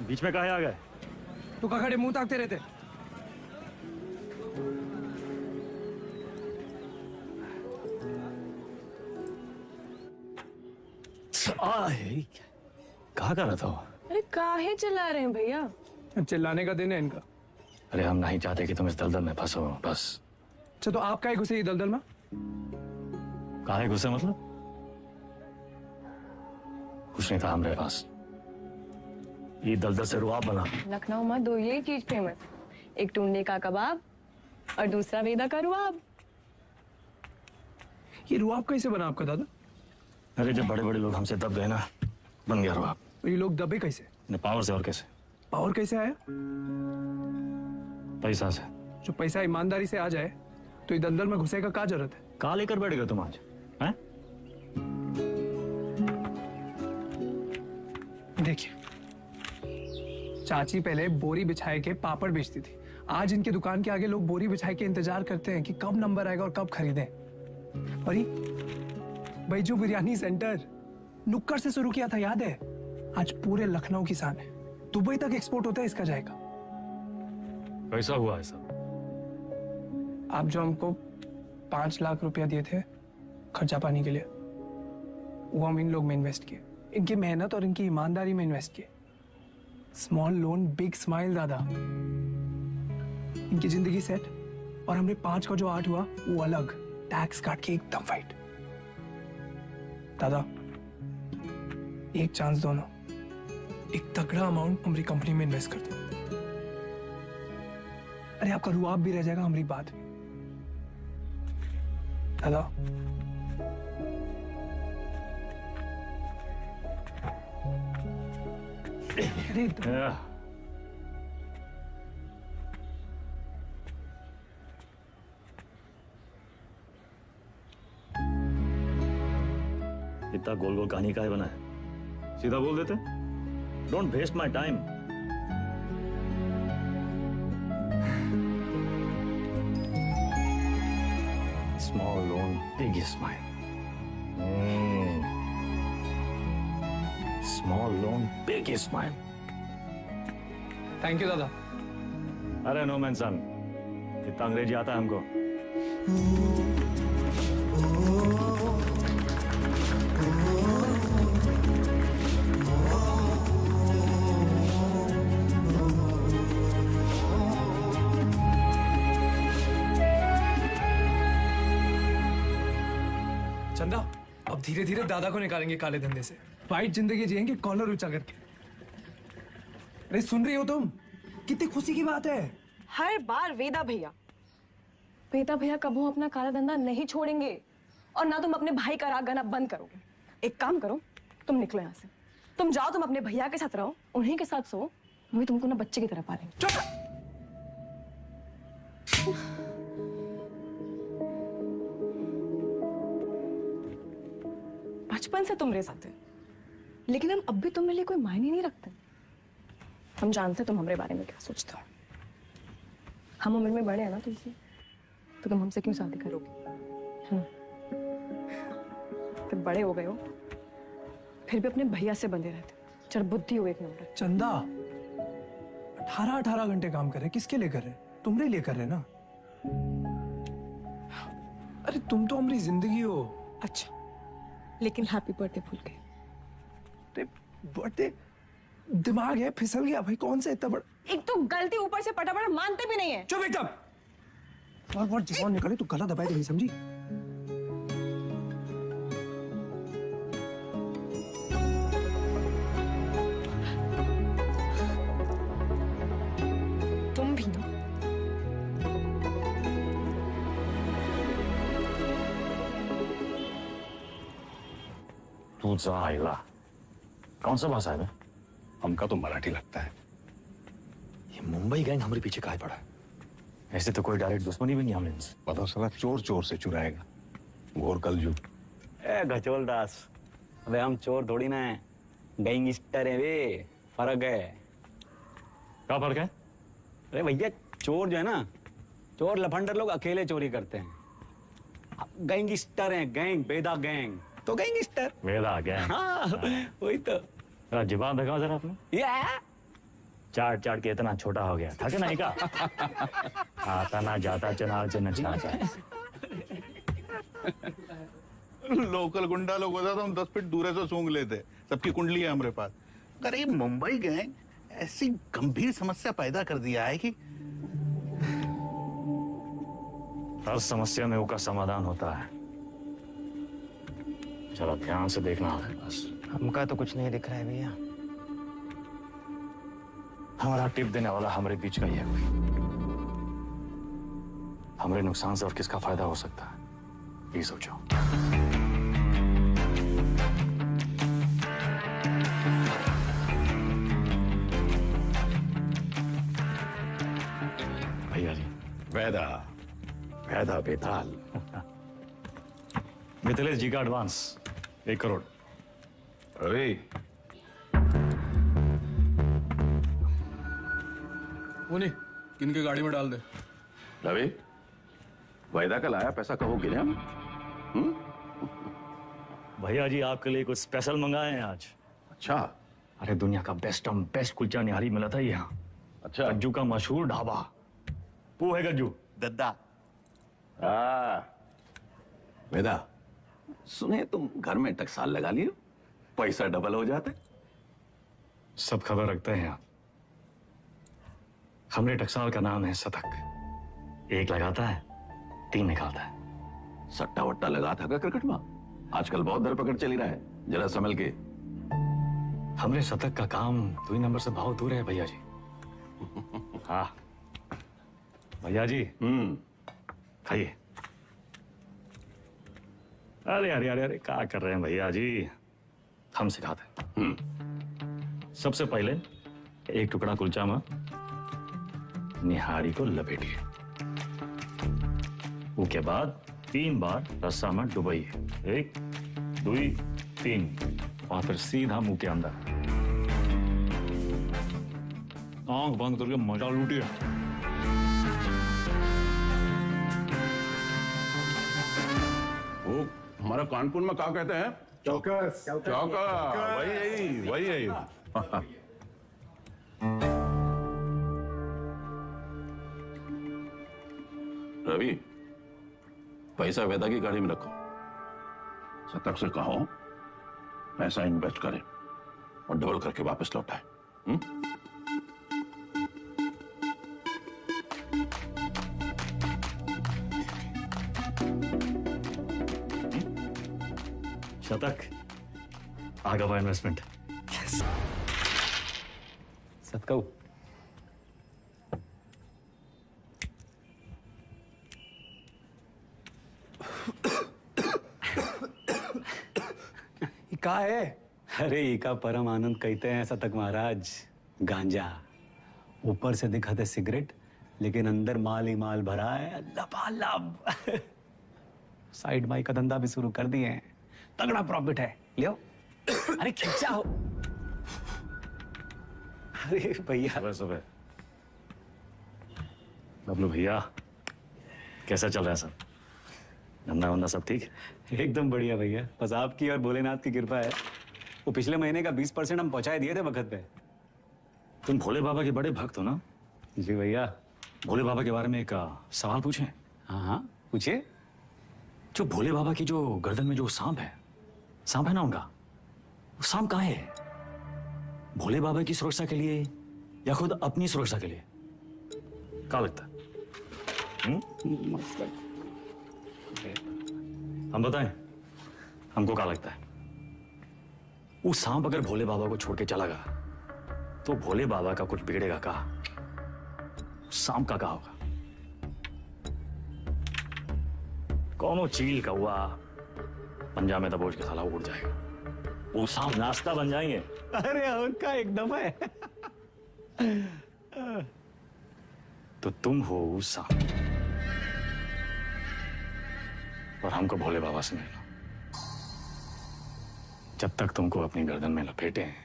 बीच में काहे आ गए? तू का खड़े मुंह ताकते रहते? कहा कर रहा था वो? अरे काहे चिल्ला रहे हैं भैया? चिल्लाने का दिन है इनका। अरे हम नहीं चाहते कि तुम इस दलदल में फंसो, बस। अच्छा तो आप काहे घुसे ये दलदल में? काहे घुसे मतलब? कुछ नहीं था हमारे पास। ये दलदल से रुआब बना। लखनऊ में दो यही चीज फेमस, एक टुंडे का कबाब और दूसरा वेदा का रुआब। ये रुआब कैसे बना आपका दादा? अरे जब बड़े बड़े लोग हमसे दब गए ना, बन गया रुआब। तो ये लोग दबे कैसे? पावर से। और कैसे? पावर कैसे आया? पैसा से। जो पैसा ईमानदारी से आ जाए तो ये दलदल में घुसे का क्या जरूरत है? कहा लेकर बैठ गए तुम आज? हैं? देखिए, चाची पहले बोरी बिछाए के पापड़ बेचती थी। आज इनकी दुकान के आगे लोग बोरी बिछाए के इंतजार करते हैं कि कब नंबर आएगा और कब खरीदें। और बैजू बिरयानी सेंटर नुक्कड़ से शुरू किया था, याद है? आज पूरे लखनऊ किसान है, दुबई तक एक्सपोर्ट होता है इसका जाएगा। कैसा हुआ है सब? आप जो हमको 5 लाख रुपया दिए थे खर्चा पानी के लिए, वो हम इन लोग में इन्वेस्ट किए, इनकी मेहनत और इनकी ईमानदारी में इन्वेस्ट किए। स्मॉल लोन बिग स्माइल दादा। इनकी जिंदगी सेट और हमने 5 का जो 8 हुआ वो अलग, टैक्स काट के एकदम फाइट। दादा एक चांस दो ना, एक तगड़ा अमाउंट हमारी कंपनी में इन्वेस्ट कर दो। अरे आपका रुआब भी रह जाएगा हमारी बात भी। दादा इतना गोल गोल कहानी का है बना है? सीधा बोल देते। Don't waste my time. Small loan big smile. Small loan big smile. Thank you दादा। अरे नो मेंशन, इतना अंग्रेजी आता है हमको। चंदा, अब धीरे धीरे दादा को निकालेंगे काले धंधे से। वाइट जिंदगी जिएंगे कॉलर ऊंचा करके। अरे सुन रही हो तुम? कितनी खुशी की बात है। हर बार वेदा भैया कबू अपना काला धंधा नहीं छोड़ेंगे और ना तुम अपने भाई का राग गाना बंद करोगे। एक काम करो, तुम निकलो यहाँ से। तुम जाओ, तुम अपने भैया के साथ रहो, उन्हीं के साथ सो, वो भी तुमको ना बच्चे की तरह पालेंगे। बचपन से तुम रह सकते, लेकिन हम अब भी तुम्हारे लिए कोई मायने नहीं रखते। हम जानते तुम हमारे बारे में क्या सोचते हो। हम उम्र में बड़े हैं ना तुमसे, तो तुम हमसे क्यों शादी करोगे? तुम बड़े हो गए हो, फिर भी अपने भैया से बंधे रहते। चल बुद्धि हो एक नंबर। चंदा 18 घंटे काम कर रहे, किसके लिए कर रहे? तुम्हारे लिए कर रहे ना। अरे तुम तो हमारी जिंदगी हो। अच्छा, लेकिन हैप्पी बर्थडे भूल गए। बर्थडे दिमाग है फिसल गया भाई। कौन सा इतना बड़ा? एक तो गलती ऊपर से पटापट मानते भी नहीं है। चुप एकदम। और जवान निकले तो गला दबाए तो नहीं, समझी? तुम भी ना। तू जा आइला। कौन सा भाषा है बे? हमका तो मराठी लगता है। ये मुंबई गैंग हमारे पीछे काहे पड़ा? ऐसे तो कोई डायरेक्ट दुश्मनी भी नहीं हमने इनसे। बताओ साला चोर चोर से चुराएगा। घोर कलजुग। ए गचोल दास, अबे हम चोर थोड़ी ना है, गैंगस्टर है वे। फर्क है। क्या फर्क है? अरे भैया चोर जो है ना, चोर लफंडर लोग अकेले चोरी करते हैं। गैंगस्टर हैं, गैंग, बेदा गैंग तो गैंगस्टर। वेदा गैंग। हाँ वही तो। जुबान दिखाओ जरा अपने। चाट चाट के इतना छोटा हो गया था कि नहीं का? आता ना जाता चनाव से नचाता। लोकल गुंडा लोग होता तो हम 10 फीट दूर से सूंघ लेते। सबकी कुंडली है हमारे पास। अरे मुंबई गैंग ऐसी गंभीर समस्या पैदा कर दिया है कि हर समस्या में उसका समाधान होता है। जरा ध्यान से देखना है बस। हमका तो कुछ नहीं दिख रहा है भैया। हमारा टिप देने वाला हमारे बीच का ही है कोई। हमारे नुकसान से और किसका फायदा हो सकता है ये सोचो। भैया जी वैदा वैदा बेताल। मिथिलेश जी का एडवांस 1 करोड़। अरे वो नहीं, किनके गाड़ी में डाल दे। रवि वैदा का लाया पैसा कहो गिने हम? भैया जी आपके लिए कुछ स्पेशल मंगाए हैं आज। अच्छा। अरे दुनिया का बेस्ट कुलचा निहारी मिला था यहाँ। अच्छा। गज्जू का मशहूर ढाबा। वो है गज्जू दद्दा। वेदा सुने तुम घर में टकसाल लगा लिए, पैसा डबल हो जाते। सब खबर रखते हैं आप। हमरे टकसाल का नाम है शतक। 1 लगाता है 3 निकालता है। सट्टा वट्टा लगा था क्या क्रिकेट में? आजकल बहुत धरपकड़ चली रहा है, जरा संभल के। हमरे शतक का काम 2 नंबर से बहुत दूर है भैया जी। हाँ भैया जी खाइए। अरे अरे अरे अरे क्या कर रहे हैं भैया जी, हम सिखाते हैं। सबसे पहले 1 टुकड़ा कुलचा में निहारी को लपेटिए। उसके बाद 3 बार रस्सा में डुबाइए। 1 2 3 और फिर सीधा मुंह के अंदर। आंख बंद करके मजा लूटिए। वो हमारा कानपुर में क्या कहते हैं? चौकस। चौका। वही है। रवि पैसा वेदा की गाड़ी में रखो। शतक से कहो पैसा इन्वेस्ट करे और डबल करके वापस लौटाए। शतक आगा हुआ इन्वेस्टमेंट। सतकऊ का है? अरे इका परम आनंद कहते हैं शतक महाराज। गांजा ऊपर से दिखाते सिगरेट, लेकिन अंदर माल ही माल भरा है लबालब। साइड बाई का धंधा भी शुरू कर दिए हैं, तगड़ा प्रॉफिट है। लियो। अरे खिंचा हो। अरे भैया सुबह बबलू भैया कैसा चल रहा है सब? धंधा वंधा सब ठीक? एकदम बढ़िया भैया, बस आपकी और भोलेनाथ की कृपा है। वो पिछले महीने का 20% हम पहुंचाए दिए थे वक्त पे। तुम भोले बाबा के बड़े भक्त हो ना? जी भैया। भोले बाबा के बारे में एक सवाल पूछें? हाँ पूछिए। जो भोले बाबा की जो गर्दन में जो सांप है ना उनका, वो सांप कहाँ है? भोले बाबा की सुरक्षा के लिए या खुद अपनी सुरक्षा के लिए? क्या लगता है? हम बताएं हमको क्या लगता है? वो सांप अगर भोले बाबा को छोड़ के चला गया तो भोले बाबा का कुछ बिगड़ेगा का? सांप का होगा? कौनो चील का हुआ पंजा में दबोच के साला उड़ जाएगा। वो सांप नाश्ता बन जाएंगे। अरे उनका एकदम है। तो तुम हो वो सांप और हमको भोले बाबा से मिलना। जब तक तुमको अपनी गर्दन में लपेटे हैं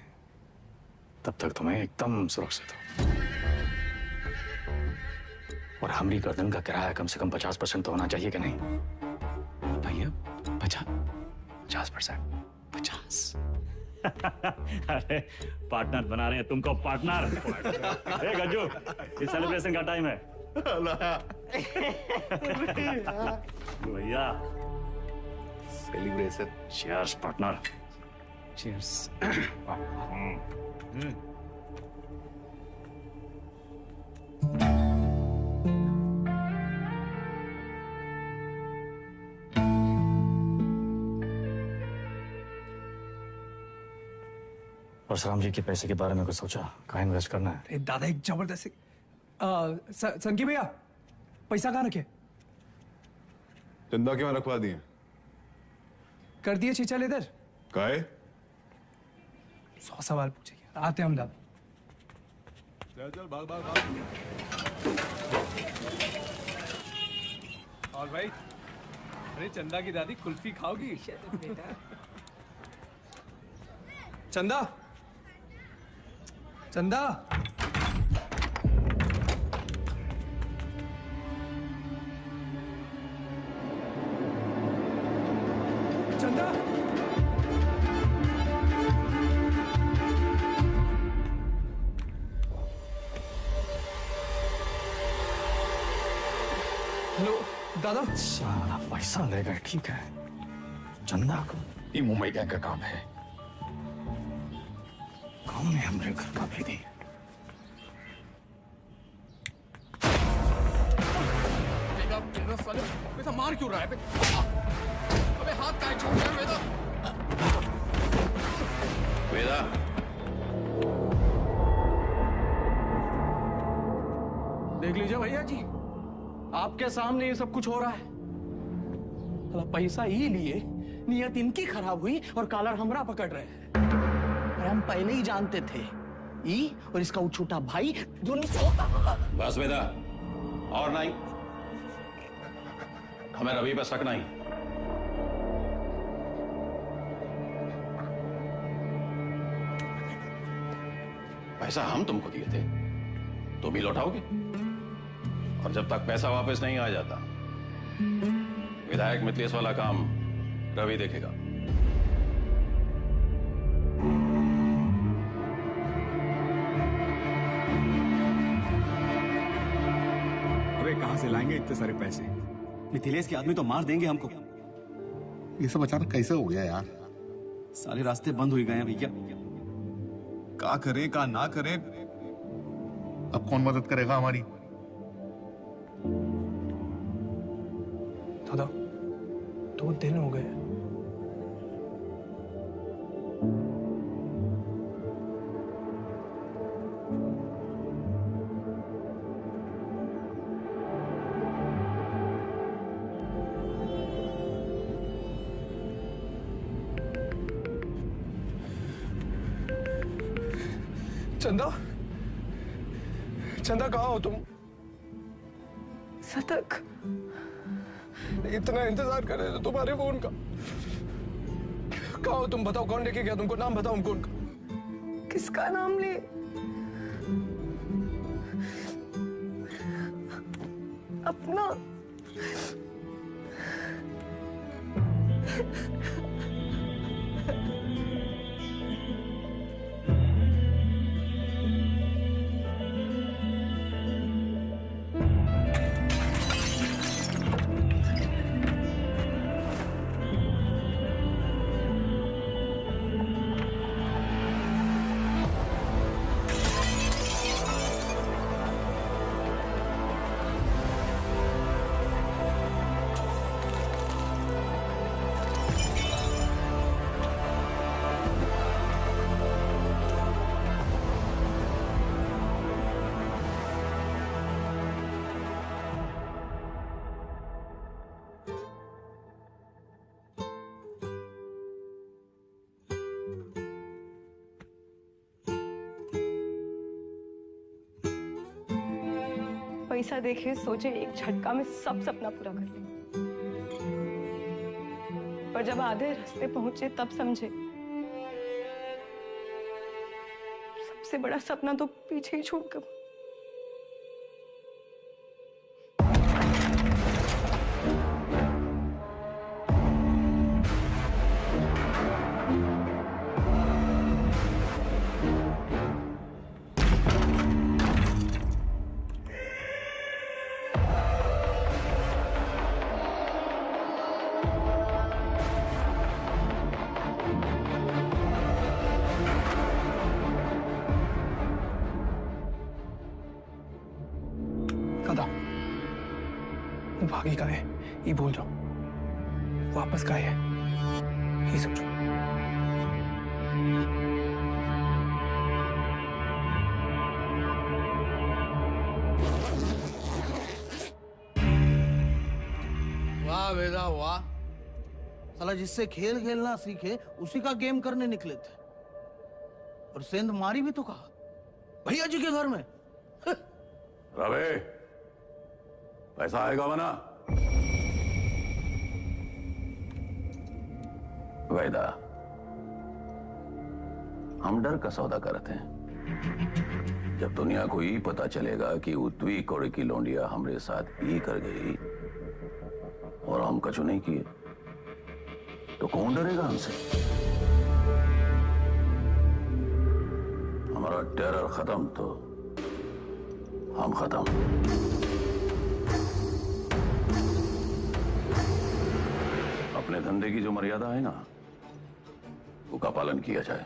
तब तक तुम्हें एकदम सुरक्षित हो। और हमारी गर्दन का किराया कम से कम 50% तो होना चाहिए कि नहीं भैया? 50%? 50। अरे पार्टनर बना रहे हैं तुमको पार्टनर। ए गज्जू, ये सेलिब्रेशन का टाइम है। भैया celebration. Cheers partner. Cheers. Parshuram ji के पैसे के बारे में कुछ सोचा? कहाँ इन्वेस्ट करना है? अरे दादा एक जबरदस्त संकी भैया पैसा कहाँ रखे? चंदा क्यों रखवा दिए? कर दिए चीचल इधर। काहे? 100 सवाल पूछेंगे। आते हैं हम दादा। चल भाग भाग भाग। और भाई, अरे चंदा की दादी कुल्फी खाओगी? चंदा, चंदा, चंदा, हेलो दादा। सारा पैसा ले गए, ठीक है। चंदा को ये मुंबई गैंग का काम है। कौन ने हमरे घर का भी दी? साले बेटा मार क्यों रहा है? अबे हाथ काहे छोड़ रहा है वेदा? वेदा, देख लीजिए भैया जी, आपके सामने ये सब कुछ हो रहा है। पैसा ही लिए, नियत इनकी खराब हुई और कॉलर हमरा पकड़ रहे हैं। अरे हम पहले ही जानते थे, ई और इसका वो छोटा भाई दोनों। बस वेदा, और नहीं, हमें रवि पर शक नहीं। पैसा हम तुमको दिए थे, तुम ही लौटाओगे। और जब तक पैसा वापस नहीं आ जाता, विधायक मिथिलेश वाला काम रवि देखेगा। अबे कहां से लाएंगे इतने सारे पैसे? मिथिलेश के आदमी तो मार देंगे हमको। ये सब अचानक कैसे हो गया यार? सारे रास्ते बंद हो गए हैं भैया। का करें का ना करें? अब कौन मदद करेगा हमारी? दादा 2 दिन हो गए। चंदा, चंदा कहाँ हो तुम? सतक, इतना इंतजार कर रहे थे तुम्हारे फोन का। कहाँ हो तुम? बताओ कौन लेके गया तुमको? नाम बताओ हमको उनका। किसका नाम ले? अपना। पैसा देखे सोचे एक झटका में सब सपना पूरा कर ले, पर जब आधे रास्ते पहुंचे तब समझे सबसे बड़ा सपना तो पीछे ही छूट गया। वो भागी का है ये बोल रहा हूँ, वापस का है ये समझो। वाह वेदा वाह, साला जिससे खेल खेलना सीखे उसी का गेम करने निकले थे, और सेंध मारी भी तो कहा भैया जी के घर में। रवे, पैसा आएगा वना? वेदा, हम डर का सौदा करते हैं। जब दुनिया को ये पता चलेगा कि उत्वी कोड़े की लौंडिया हमरे साथ ये कर गई और हम कछु नहीं किए, तो कौन डरेगा हमसे? हमारा टेरर खत्म तो हम खत्म। अपने धंधे की जो मर्यादा है ना, उसका पालन किया जाए।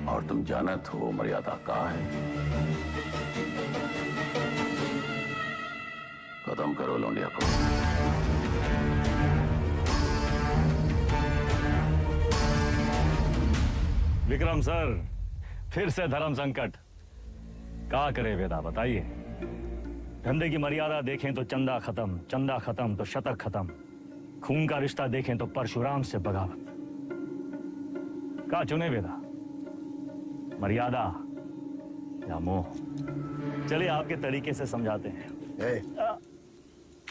और तुम जानत हो मर्यादा का है। खत्म करो लौंडिया को। विक्रम सर, फिर से धर्म संकट। क्या करे वेदा, बताइए। धंधे की मर्यादा देखें तो चंदा खत्म, चंदा खत्म तो शतक खत्म, खून का रिश्ता देखें तो परशुराम से बगावत। क्या चुने वेदा, मर्यादा या मोह? चलिए आपके तरीके से समझाते हैं।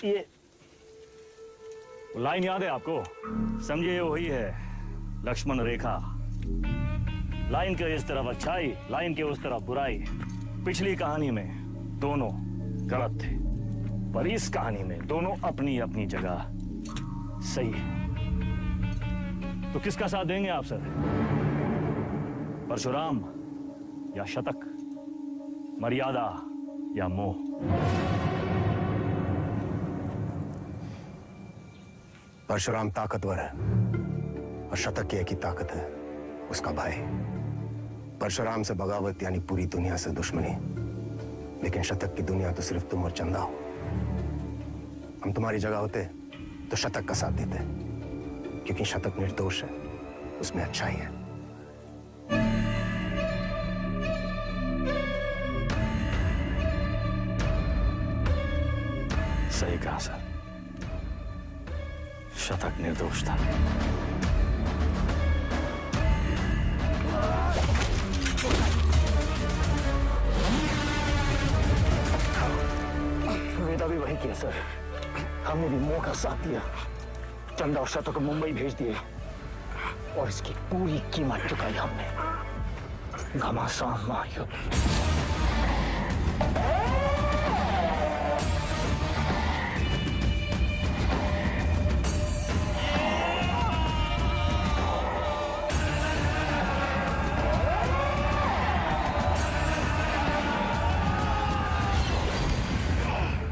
ये लाइन याद है आपको? समझिए वही है लक्ष्मण रेखा। लाइन के इस तरफ अच्छाई, लाइन के उस तरफ बुराई। पिछली कहानी में दोनों गलत थे, पर इस कहानी में दोनों अपनी अपनी जगह सही है। तो किसका साथ देंगे आप सर? परशुराम या शतक, मर्यादा या मोह? परशुराम ताकतवर है और शतक की एक ही ताकत है, उसका भाई। परशुराम से बगावत यानी पूरी दुनिया से दुश्मनी, लेकिन शतक की दुनिया तो सिर्फ तुम और चंदा हो। हम तुम्हारी जगह होते तो शतक का साथ देते, क्योंकि शतक निर्दोष है, उसमें अच्छाई है। सही कहा सर, शतक निर्दोष था। वेदा भी वही किया सर, हमने भी मोह का साथ दिया। चंदा और शतक को मुंबई भेज दिए और इसकी पूरी कीमत चुकाई हमने। घमासान महायुद्ध।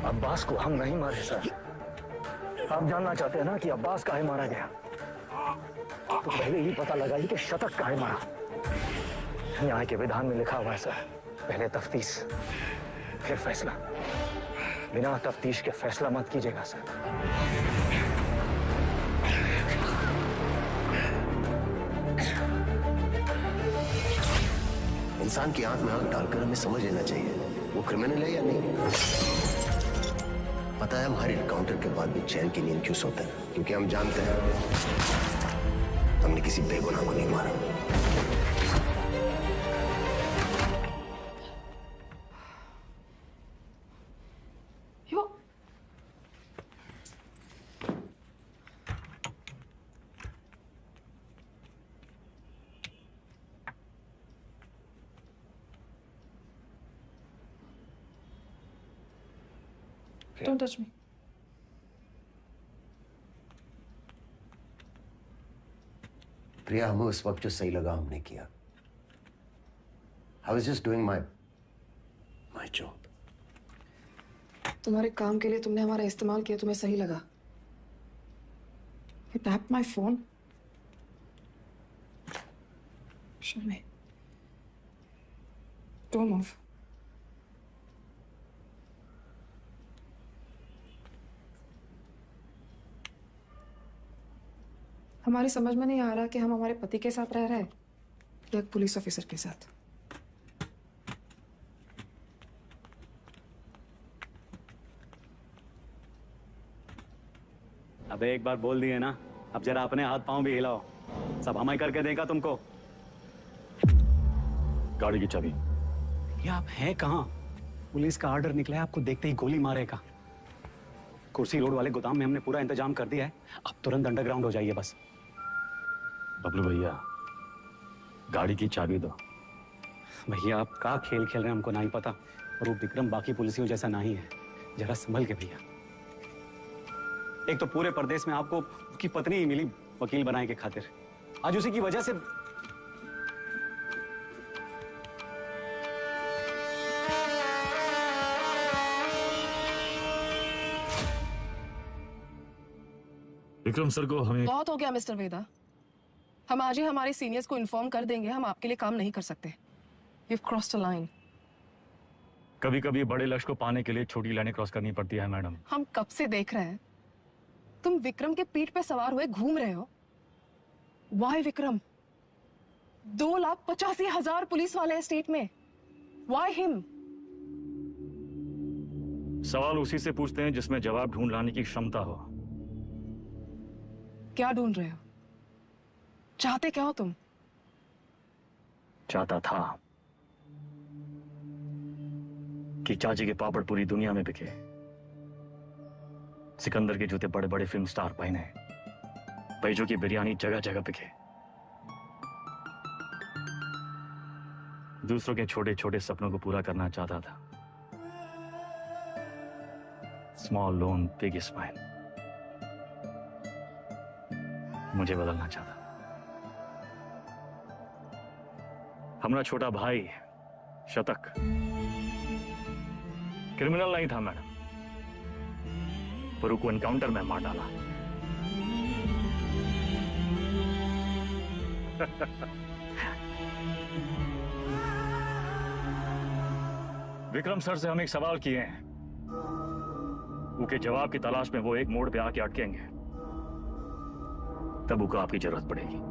अब्बास को हम नहीं मारे सर। आप जानना चाहते हैं ना कि अब्बास काहे मारा गया? तो पहले ही पता लगाइए कि शतक काहे मारा। न्याय के विधान में लिखा हुआ है सर, पहले तफ्तीश फिर फैसला। बिना तफ्तीश के फैसला मत कीजिएगा सर। इंसान की आंख में आंख डालकर हमें समझ लेना चाहिए वो क्रिमिनल है या नहीं। पता है हम हर एनकाउंटर के बाद भी चैन की नींद क्यों सोते हैं? क्योंकि हम जानते हैं हमने किसी बेगुनाह को नहीं मारा। Don't touch me. प्रिया, हमें उस वक्त जो सही लगा हमने किया। I was just doing my job. तुम्हारे काम के लिए तुमने हमारा इस्तेमाल किया, तुम्हें सही लगा? You tapped my phone. Show me. Don't move. हमारी समझ में नहीं आ रहा कि हम हमारे पति के साथ रह रहे हैं या एक पुलिस ऑफिसर के साथ। अबे एक बार बोल दिए ना, अब जरा अपने हाथ पांव भी हिलाओ, सब हम ही करके देगा तुमको। गाड़ी की चाबी। ये आप हैं कहाँ? पुलिस का ऑर्डर निकला है, आपको देखते ही गोली मारेगा। कुर्सी रोड वाले गोदाम में हमने पूरा इंतजाम कर दिया है, अब तुरंत अंडरग्राउंड हो जाइए बस। बबलू भैया, गाड़ी की चाबी दो। भैया आप का खेल खेल रहे हैं हमको नहीं पता, और वो विक्रम बाकी पुलिसियों जैसा नहीं है, जरा संभल के भैया। एक तो पूरे प्रदेश में आपको उसकी पत्नी ही मिली वकील बनाने के खातिर, आज उसी की वजह से। विक्रम सर को हमें बहुत हो गया मिस्टर वेदा, हम आज ही हमारे सीनियर्स को इन्फॉर्म कर देंगे, हम आपके लिए काम नहीं कर सकते। You've crossed a line। कभी कभी बड़े लक्ष्य को पाने के लिए छोटी लाइनें क्रॉस करनी पड़ती है मैडम। हम कब से देख रहे हैं, तुम विक्रम के पीठ पे सवार हुए घूम रहे हो। Why विक्रम? 2,85,000 पुलिस वाले स्टेट में, Why him? सवाल उसी से पूछते हैं जिसमें जवाब ढूंढ लाने की क्षमता हो। क्या ढूंढ रहे हो? चाहते क्या हो तुम? चाहता था कि चाची के पापड़ पूरी दुनिया में बिके, सिकंदर के जूते बड़े बड़े फिल्म स्टार पहने, बैजू की बिरयानी जगह जगह बिके, दूसरों के छोटे छोटे सपनों को पूरा करना चाहता था। स्मॉल लोन बिग स्माइल, मुझे बदलना चाहता। हमारा छोटा भाई शतक क्रिमिनल नहीं था मैडम, पर उसको एनकाउंटर में मार डाला। विक्रम सर से हम एक सवाल किए हैं, उसके जवाब की तलाश में वो एक मोड़ पे आके अटकेंगे, तब उसको आपकी जरूरत पड़ेगी।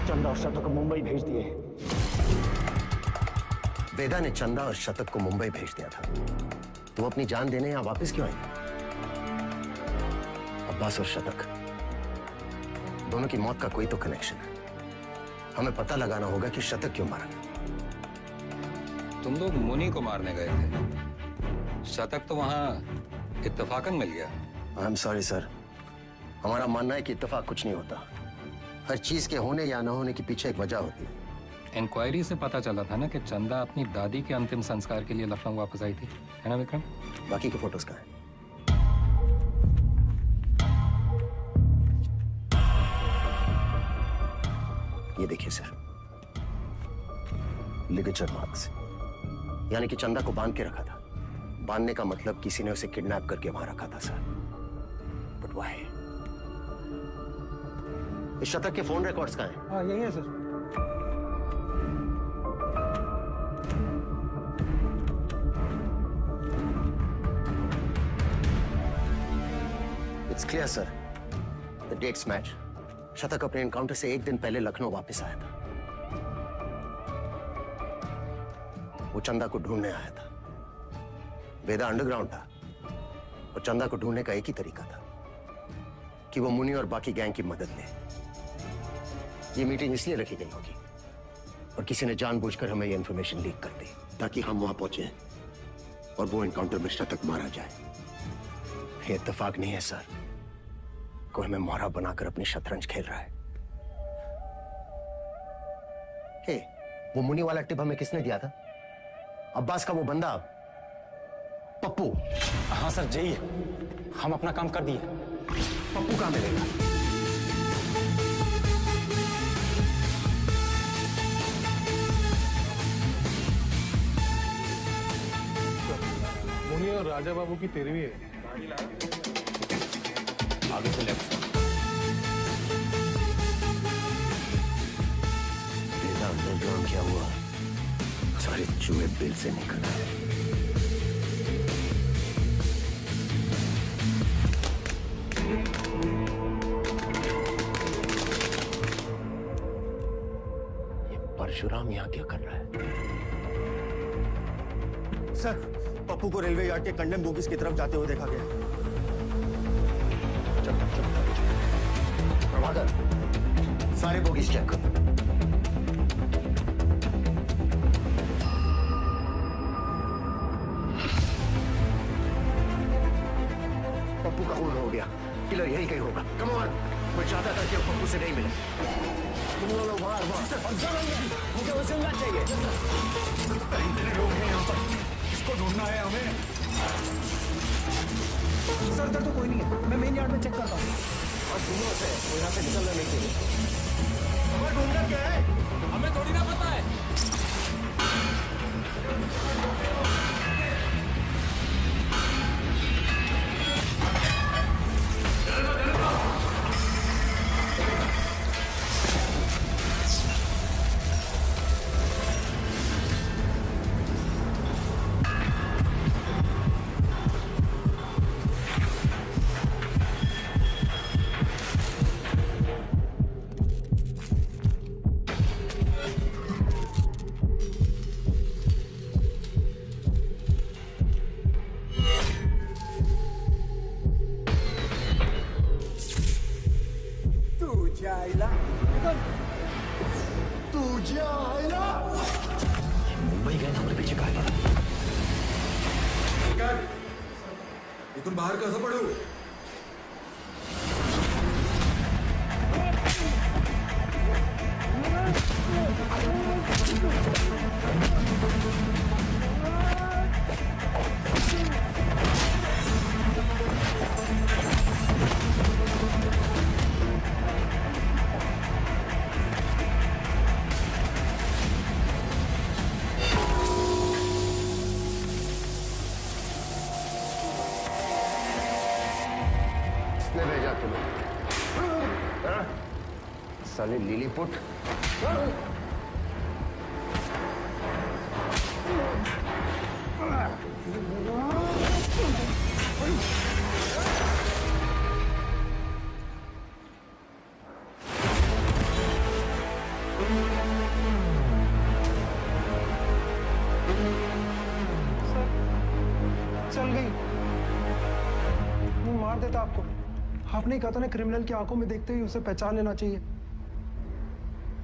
चंदा और शतक को मुंबई भेज दिए। वेदा ने चंदा और शतक को मुंबई भेज दिया था, तो वो अपनी जान देने यहां वापस क्यों आए? अब्बास और शतक दोनों की मौत का कोई तो कनेक्शन है। हमें पता लगाना होगा कि शतक क्यों मारा गया। तुम लोग मुनि को मारने गए थे, शतक तो वहां इत्तेफाकन मिल गया। आई एम सॉरी सर, हमारा मानना है कि इत्तेफाक कुछ नहीं होता। हर चीज के होने या न होने के पीछे एक वजह होती है। इंक्वायरी से पता चला था ना कि चंदा अपनी दादी के अंतिम संस्कार के लिए लखनऊ वापस आई थी, है ना विक्रम? बाकी के फोटोज कहाँ हैं? ये देखिए सर, लिगेचर मार्क्स, यानी कि चंदा को बांध के रखा था। बांधने का मतलब किसी ने उसे किडनैप करके वहां रखा था सर। But why? इस शतक के फोन रिकॉर्ड्स कहाँ हैं? हाँ यही है sir. It's clear, sir. The dates match. शतक अपने एनकाउंटर से एक दिन पहले लखनऊ वापस आया था। वो चंदा को ढूंढने आया था। वेदा अंडरग्राउंड था और चंदा को ढूंढने का एक ही तरीका था कि वो मुनि और बाकी गैंग की मदद ले। ये मीटिंग इसलिए रखी गई होगी और किसी ने जानबूझकर हमें ये इंफॉर्मेशन लीक कर दी ताकि हम वहां पहुंचे और वो एनकाउंटर में शतक मारा जाए। ये इत्तेफाक नहीं है सर, कोई हमें मोहरा बनाकर अपनी शतरंज खेल रहा है। हे, वो मुनि वाला टिप हमें किसने दिया था? अब्बास का वो बंदा पप्पू। हाँ सर, जी हम अपना काम कर दिए। पप्पू कहाँ मिलेगा? और राजा बाबू की तेरहवीं है। आगे से लेफ्ट। बेटा अंडरग्राउंड क्या हुआ? सारे चूहे बिल से निकल आए। ये परशुराम यहाँ क्या कर रहा है? सर, पप्पू को रेलवे यार्ड के कंडेम बोगीज की तरफ जाते हुए देखा गया। प्रभाकर, सारे बोगीज चेक कर। पप्पू का खून हो गया। किलर यही कहीं होगा। कम ऑन, मैं चाहता था कि वो पप्पू से नहीं मिले। तुम लोग बाहर मुझे वो जिंदा चाहिए। इतने लोग हैं यहाँ पर, इसको ढूंढना है हमें। सर इधर तो कोई नहीं है, मैं मेन यार्ड में चेक करता हूँ। और सुनो से, वो यहाँ से निकलना नहीं चाहिए। हमें ढूंढना क्या है? हमें थोड़ी ना पता है। मुंबई गए हमारे पीछे कहा गया। इथून बाहेर कसं पडू? किसने भेजा तुम्हें? हाँ? साले लिलीपुट। चल गई। मैं मार देता आपको। आपने कहा था ना, क्रिमिनल की आंखों में देखते ही उसे पहचान लेना चाहिए।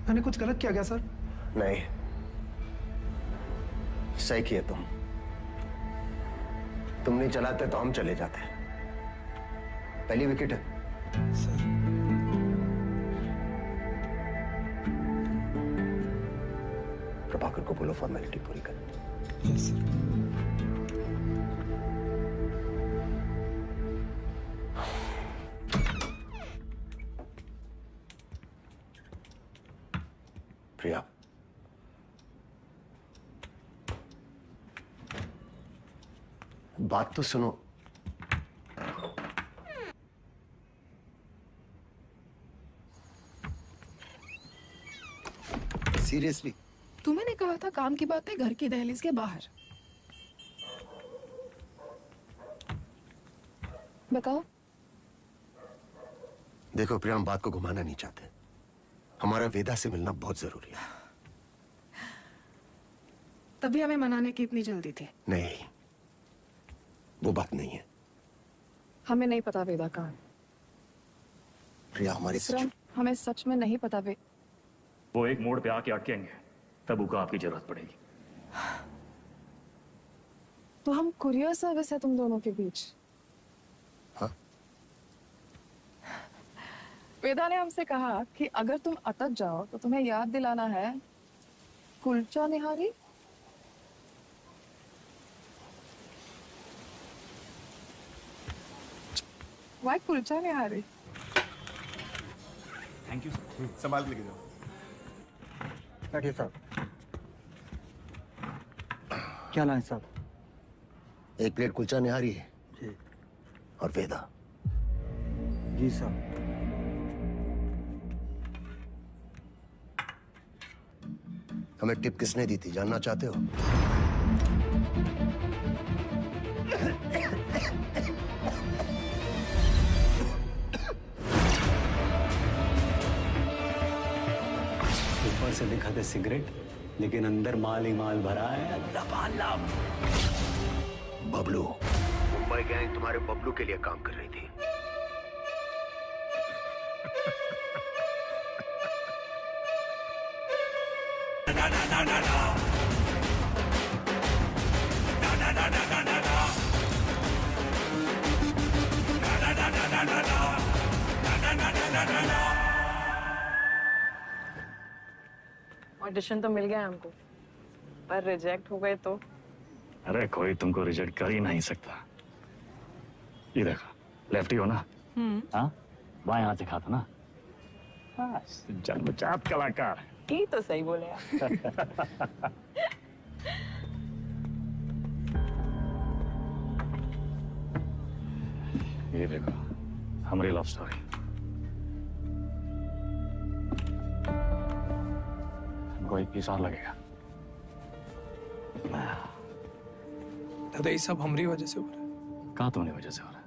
मैंने कुछ गलत किया क्या सर? नहीं, सही किए तुम नहीं चलाते तो हम चले जाते। पहली विकेट है। प्रभाकर को बोलो फॉर्मेलिटी पूरी कर। Yes sir. प्रिया, बात तो सुनो। सीरियसली? तुम्हें कहा था काम की बातें घर की दहलीज के बाहर। बताओ। देखो प्रिया, हम बात को घुमाना नहीं चाहते। हमारा वेदा से मिलना बहुत जरूरी है। तभी हमें मनाने की इतनी जल्दी थी। नहीं, वो बात नहीं है। हमें नहीं पता वेदा कहाँ है। प्रिया, हमारी हमें सच में नहीं पता वो एक मोड़ पे आके अटकेंगे, तब उनको आपकी जरूरत पड़ेगी। तो हम कुरियर सर्विस है तुम दोनों के बीच। हाँ? वेदा ने हमसे कहा कि अगर तुम अटक जाओ तो तुम्हें याद दिलाना है kulcha nihari. Why kulcha nihari? Thank you sir. संभाल के लेके जाओ। बैठिए साहब। क्या लाए साहब? एक प्लेट कुलचा निहारी है जी। और वेदा। जी साहब। हमें टिप किसने दी थी जानना चाहते हो? ऊपर से दिखाते सिगरेट, लेकिन अंदर माल ही माल भरा है लबालब। बबलू, मुंबई गैंग तुम्हारे बबलू के लिए काम कर रही थी। ऑडिशन तो मिल गया हमको, पर रिजेक्ट हो गए तो? अरे कोई तुमको रिजेक्ट कर ही नहीं सकता। ये देखो, लेफ्टी हो ना? हाँ, बाएं हाथ से खाता ना? जन्मजात कलाकार। ये तो सही बोले आप। ये देखो, हमारी लव स्टोरी। हमको 1 पीस और लगेगा। दादा ये सब हमारी वजह से हो रहा है। कहाँ तुम्हारी वजह से हो रहा है?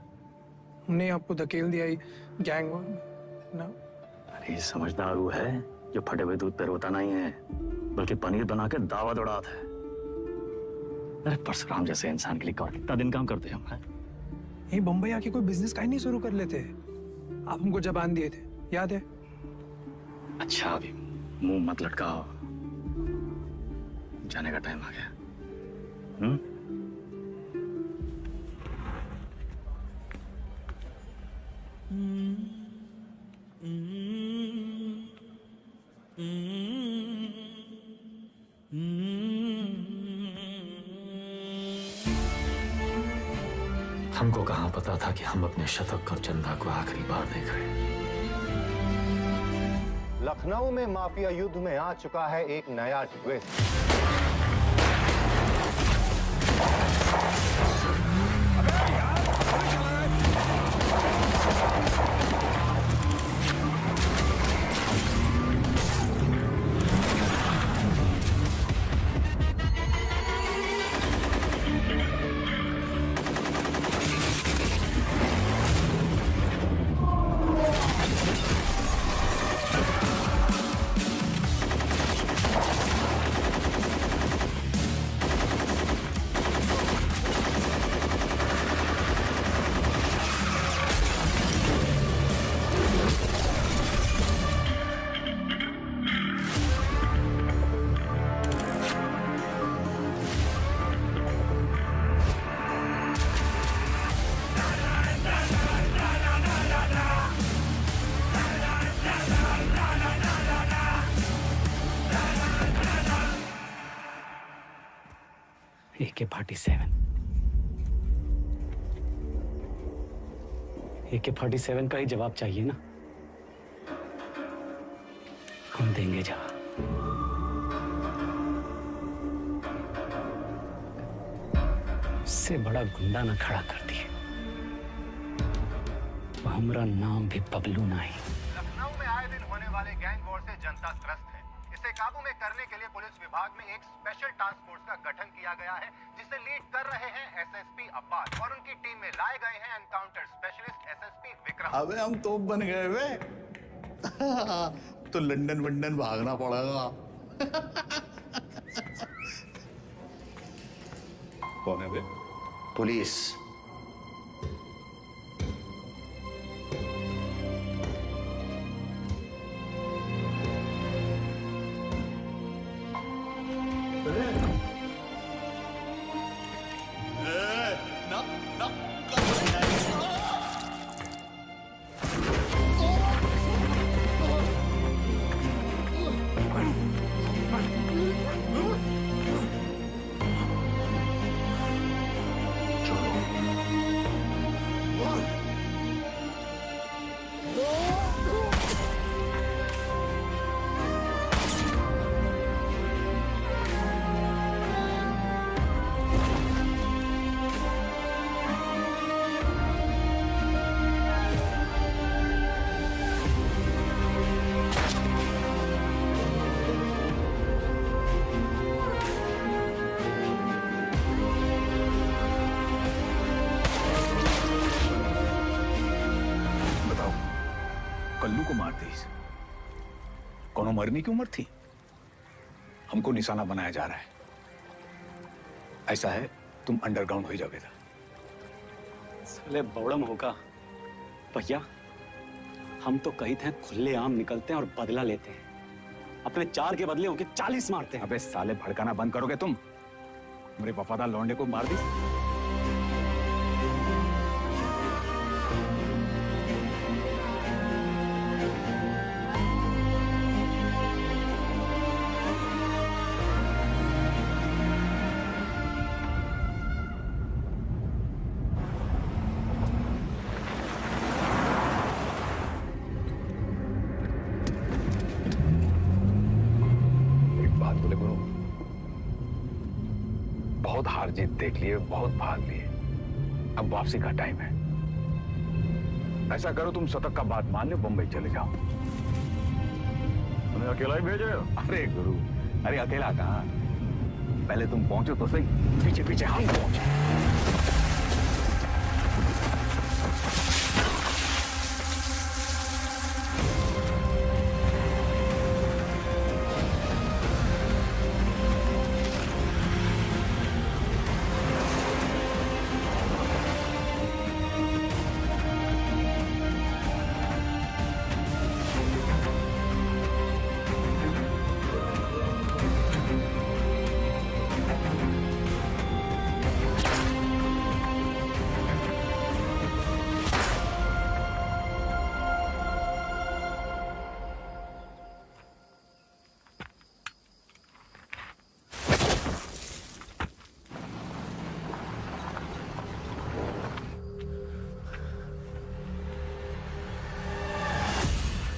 हमने आपको धकेल दिया ही गैंग वॉर में ना। अरे समझदार वो है जो फटे हुए दूध पे रोता नहीं है, बल्कि पनीर बना के दावा दौड़ाता है। अरे परशुराम जैसे इंसान के लिए कौन कितना दिन काम करते हैं हम? यही बम्बई आके कोई बिजनेस का ही नहीं शुरू कर लेते। आप हमको जबान दिए थे, याद है? अच्छा अभी मुंह मत लटकाओ, जाने का टाइम आ गया। हमको कहाँ पता था कि हम अपने शतक और चंदा को आखिरी बार देख रहे हैं। लखनऊ में माफिया युद्ध में आ चुका है एक नया ट्विस्ट। AK-47 AK-47 का ही जवाब चाहिए ना? हम देंगे जवाब। इससे बड़ा गुंडा ना खड़ा कर दिए। हमारा नाम भी बबलू नहीं। लखनऊ में आए दिन होने वाले गैंग वॉर से जनता त्रस्त है। इसे काबू में करने के लिए पुलिस विभाग में एक स्पेशल टास्क फोर्स का गठन किया गया है, जिसे लीड कर रहे हैं एसएसपी अब्बास और उनकी टीम में लाए गए हैं एनकाउंटर स्पेशलिस्ट एसएसपी विक्रम। अबे हम तोप बन गए वे। तो लंदन वंदन भागना पड़ेगा। कौन है बे? पुलिस। छोड़ो। कल्लू को मार दी। कोनो मरने की उम्र थी। हमको निशाना बनाया जा रहा है। ऐसा है, तुम अंडरग्राउंड हो ही जाओगे। साले बौड़म होगा भैया, हम तो कही थे खुले आम निकलते हैं और बदला लेते हैं। अपने 4 के बदले होके 40 मारते हैं। अबे साले, भड़काना बंद करोगे तुम? मेरे वफादार लौंडे को मार दी। बहुत हार जीत देख लिए, बहुत भाग लिए, अब वापसी का टाइम है। ऐसा करो, तुम शतक का बात मान लो, बंबई चले जाओ। तुम्हें अकेला ही भेजे? अरे गुरु, अरे अकेला कहाँ, पहले तुम पहुंचो तो सही, पीछे पीछे हम पहुंचे।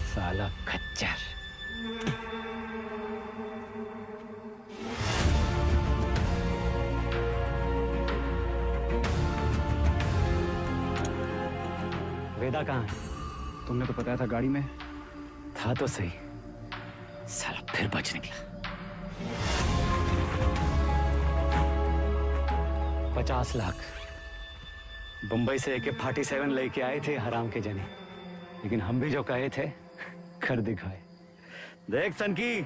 साला खच्चर। वेदा कहाँ है? तुमने तो बताया था गाड़ी में। था तो सही, साला फिर बच निकला। 50 लाख बंबई से AK-47 लेके आए थे हराम के जने, लेकिन हम भी जो कहे थे कर दिखाए। देख सनकी,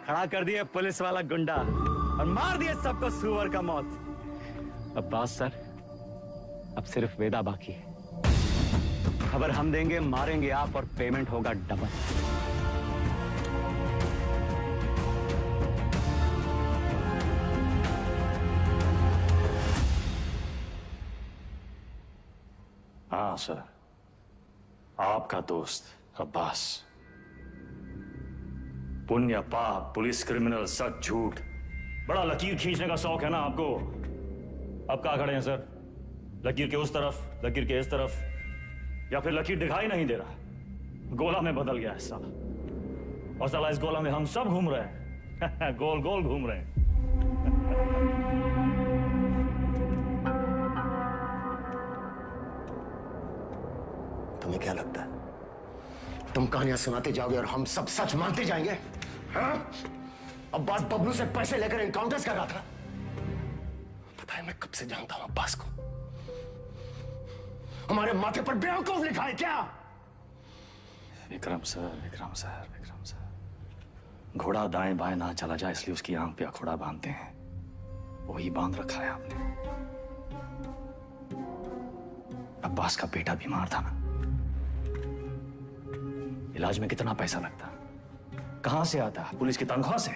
खड़ा कर दिए पुलिस वाला गुंडा और मार दिए सबको सुअर का मौत। अब्बास सर, अब सिर्फ वेदा बाकी है। खबर हम देंगे, मारेंगे आप और पेमेंट होगा डबल। हाँ सर, आपका दोस्त अब्बास। पुण्य पाप, पुलिस, क्रिमिनल, सच झूठ, बड़ा लकीर खींचने का शौक है ना आपको। अब कहाँ खड़े हैं सर? लकीर के उस तरफ, लकीर के इस तरफ, या फिर लकीर दिखाई नहीं दे रहा, गोला में बदल गया है साला। और साला इस गोला में हम सब घूम रहे हैं गोल गोल घूम रहे हैं। तुम्हें क्या लगता है तुम कहानियां सुनाते जाओगे और हम सब सच मानते जाएंगे? हाँ? अब्बास बबलू से पैसे लेकर एनकाउंटर्स कर रहा था। पता है मैं कब से जानता हूं अब्बास को। हमारे माथे पर बेवकूफ लिखा है क्या? Vikram sir, Vikram sir, Vikram sir, घोड़ा दाएं बाएं ना चला जाए इसलिए उसकी आंख पे अखोड़ा बांधते हैं, वही बांध रखा है आपने। अब्बास का बेटा बीमार था ना, इलाज में कितना पैसा लगता, कहां से आता? पुलिस की तनख्वाह से।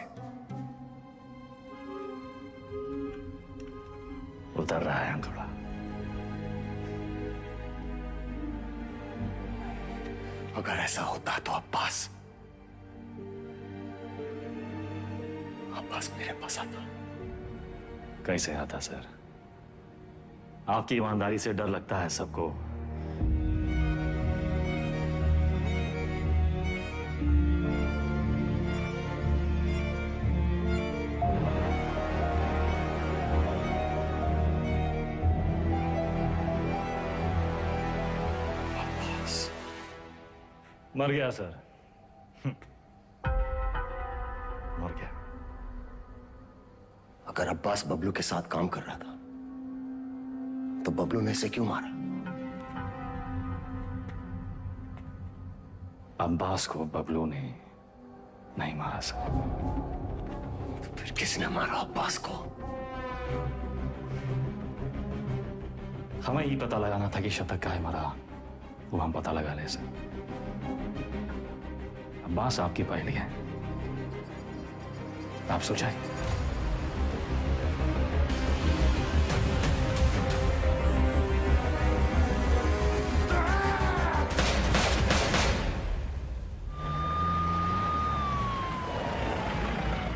उतर रहा है अंगूठा। अगर ऐसा होता तो अब्बास मेरे पास आता। कैसे आता सर? आपकी ईमानदारी से डर लगता है सबको। मर गया सर, मर गया। अगर अब्बास बबलू के साथ काम कर रहा था तो बबलू ने इसे क्यों मारा? अब्बास को बबलू ने नहीं मारा सर। फिर किसने मारा अब्बास को? हमें ये पता लगाना था कि शतक काहे मारा, वो हम पता लगा ले सर। अब्बास आपकी पहली है, आप सोचाए।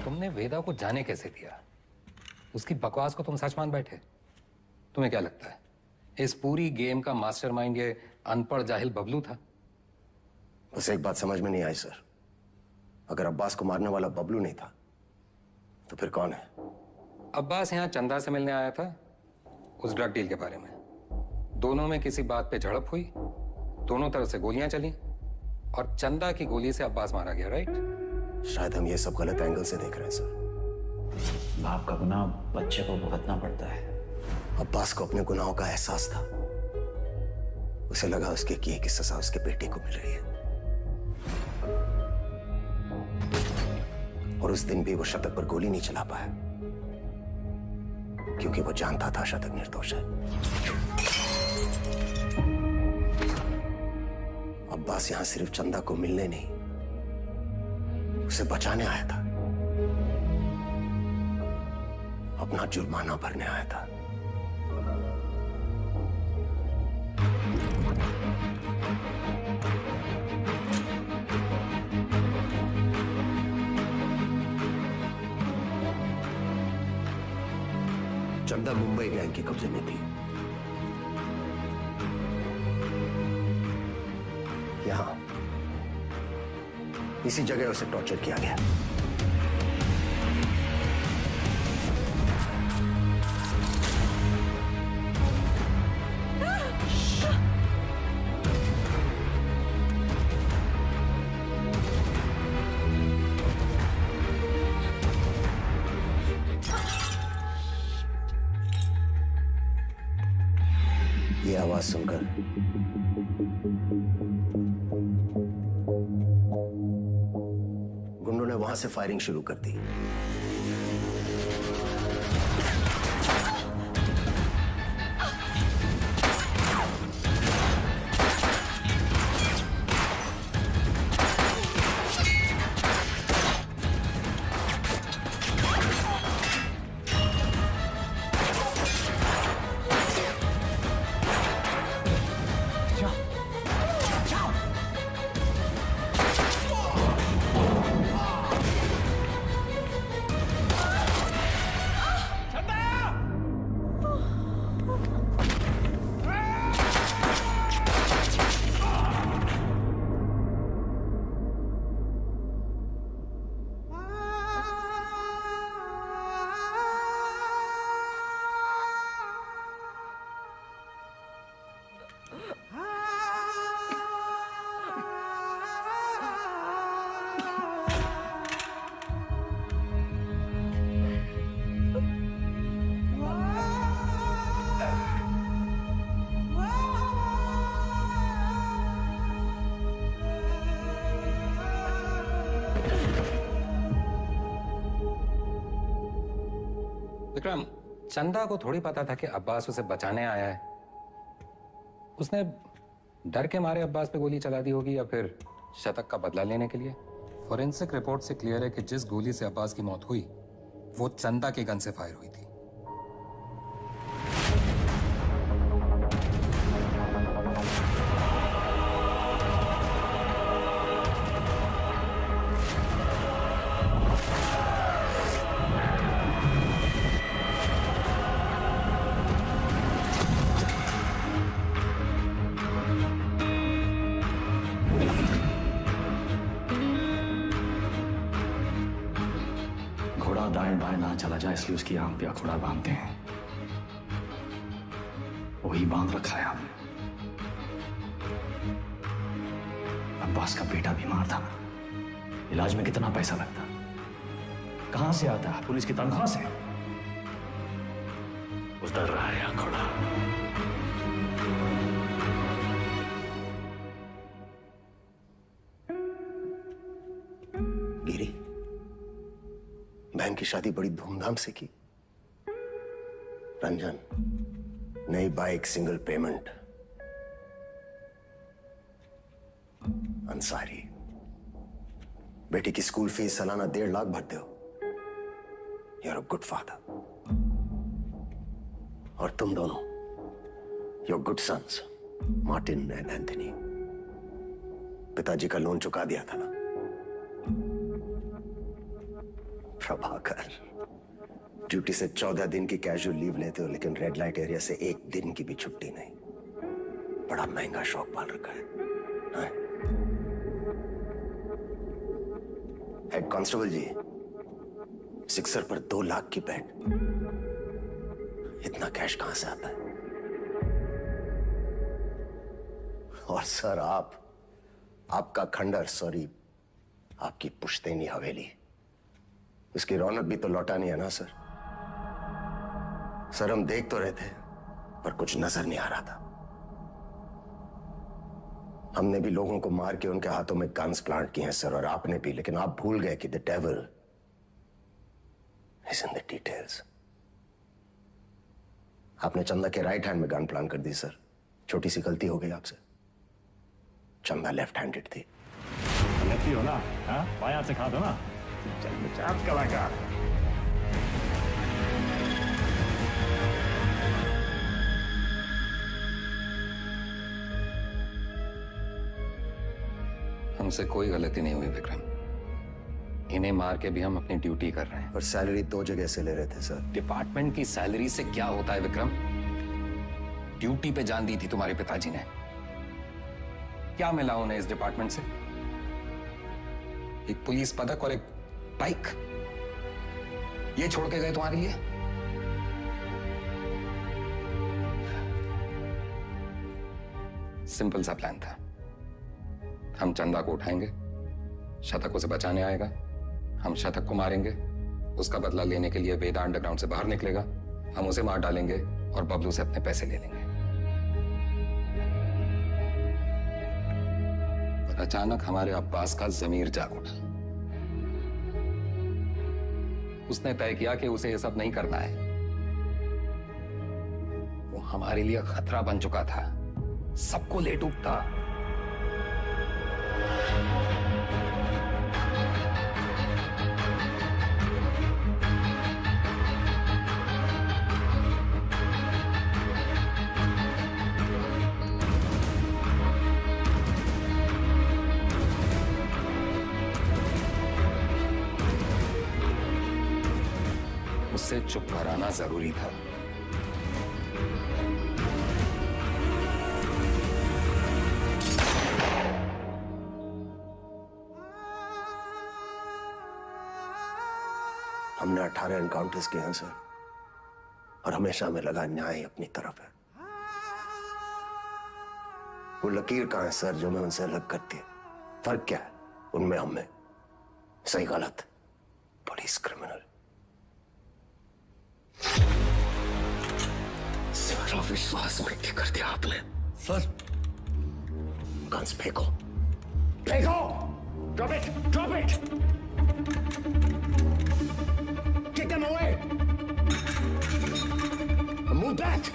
तुमने वेदा को जाने कैसे दिया? उसकी बकवास को तुम सच मान बैठे? तुम्हें क्या लगता है इस पूरी गेम का मास्टरमाइंड ये अनपढ़ जाहिल बबलू था? बस एक बात समझ में नहीं आई सर, अगर अब्बास को मारने वाला बबलू नहीं था तो फिर कौन है? अब्बास यहाँ चंदा से मिलने आया था उस ड्रग डील के बारे में। दोनों में किसी बात पे झड़प हुई, दोनों तरफ से गोलियां चली और चंदा की गोली से अब्बास मारा गया, राइट? शायद हम ये सब गलत एंगल से देख रहे हैं सर। बाप का गुनाह बच्चे को भुगतना पड़ता है। अब्बास को अपने गुनाहों का एहसास था, उसे लगा उसके किए की सजा उसके बेटे को मिल रही है, और उस दिन भी वो शतक पर गोली नहीं चला पाया क्योंकि वो जानता था शतक निर्दोष है। अब्बास यहां सिर्फ चंदा को मिलने नहीं, उसे बचाने आया था, अपना जुर्माना भरने आया था। चंदा मुंबई गैंग के कब्जे में थी। यहां इसी जगह उसे टॉर्चर किया गया। ये आवाज सुनकर गुंडों ने वहां से फायरिंग शुरू कर दी। विक्रम, चंदा को थोड़ी पता था कि अब्बास उसे बचाने आया है। उसने डर के मारे अब्बास पे गोली चला दी होगी या फिर शतक का बदला लेने के लिए। फोरेंसिक रिपोर्ट से क्लियर है कि जिस गोली से अब्बास की मौत हुई वो चंदा के गन से फायर हुई थी। घोड़ा दाएं बाएं ना चला जाए इसलिए उसकी आंख पे अखोड़ा बांधते हैं, वही बांध रखा है हमने। अब्बास का बेटा बीमार था, इलाज में कितना पैसा लगता, कहां से आता है? पुलिस की तनख्वाह से। उतर रहा है अखोड़ा। बहन की शादी बड़ी धूमधाम से की। रंजन, नई बाइक, सिंगल पेमेंट। अंसारी, बेटी की स्कूल फीस सालाना 1.5 लाख भरते हो। You are a good father. और तुम दोनों, your good sons, Martin and Anthony. पिताजी का लोन चुका दिया था ना? प्रभाकर, ड्यूटी से 14 दिन की कैजुअल लीव लेते हो, लेकिन रेड लाइट एरिया से 1 दिन की भी छुट्टी नहीं। बड़ा महंगा शौक पाल रखा है, हाँ? हेड कांस्टेबल जी, सिक्सर पर 2 लाख की बेट। इतना कैश कहां से आता है? और सर, आपका खंडर, सॉरी, आपकी पुश्तैनी हवेली, उसकी रौनक भी तो लौटानी है ना सर? सर, हम देख तो रहे थे, पर कुछ नजर नहीं आ रहा था। हमने भी लोगों को मार के उनके हाथों में गन्स प्लांट किए हैं सर, और आपने भी, लेकिन आप भूल गए कि the devil is in the details. आपने चंदा के राइट हैंड में गन प्लांट कर दी सर। छोटी सी गलती हो गई आपसे। चंदा लेफ्ट हैंडेड थी। लेफ्टी हो ना? हाँ, बाएं हाथ से खा दो ना। चल कलाकार। हमसे कोई गलती नहीं हुई विक्रम। इन्हें मार के भी हम अपनी ड्यूटी कर रहे हैं। और सैलरी 2 जगह से ले रहे थे सर। डिपार्टमेंट की सैलरी से क्या होता है विक्रम? ड्यूटी पे जान दी थी तुम्हारे पिताजी ने। क्या मिला उन्हें इस डिपार्टमेंट से? एक पुलिस पदक और एक बाइक, ये छोड़ के गए तुम्हारे लिए? सिंपल सा प्लान था। हम चंदा को उठाएंगे, शतक उसे बचाने आएगा, हम शतक को मारेंगे, उसका बदला लेने के लिए वेदा अंडरग्राउंड से बाहर निकलेगा, हम उसे मार डालेंगे और बबलू से अपने पैसे ले लेंगे। पर अचानक हमारे अब्बास का जमीर जाग उठा। उसने तय किया कि उसे यह सब नहीं करना है। वो हमारे लिए खतरा बन चुका था, सबको ले डूबता। उससे चुप कराना जरूरी था। हमने 18 एनकाउंटर्स किए हैं सर, और हमेशा हमें लगा न्याय अपनी तरफ है। वो लकीर कहां है सर जो हमें उनसे अलग करती है? फर्क क्या है उनमें हम में? सही गलत, पुलिस क्रिमिनल। सारा विश्वास मिट्टी कर दिया आपने सर। गन्स फेंको, फेंको। Drop it, drop it. Kick them away. Move back.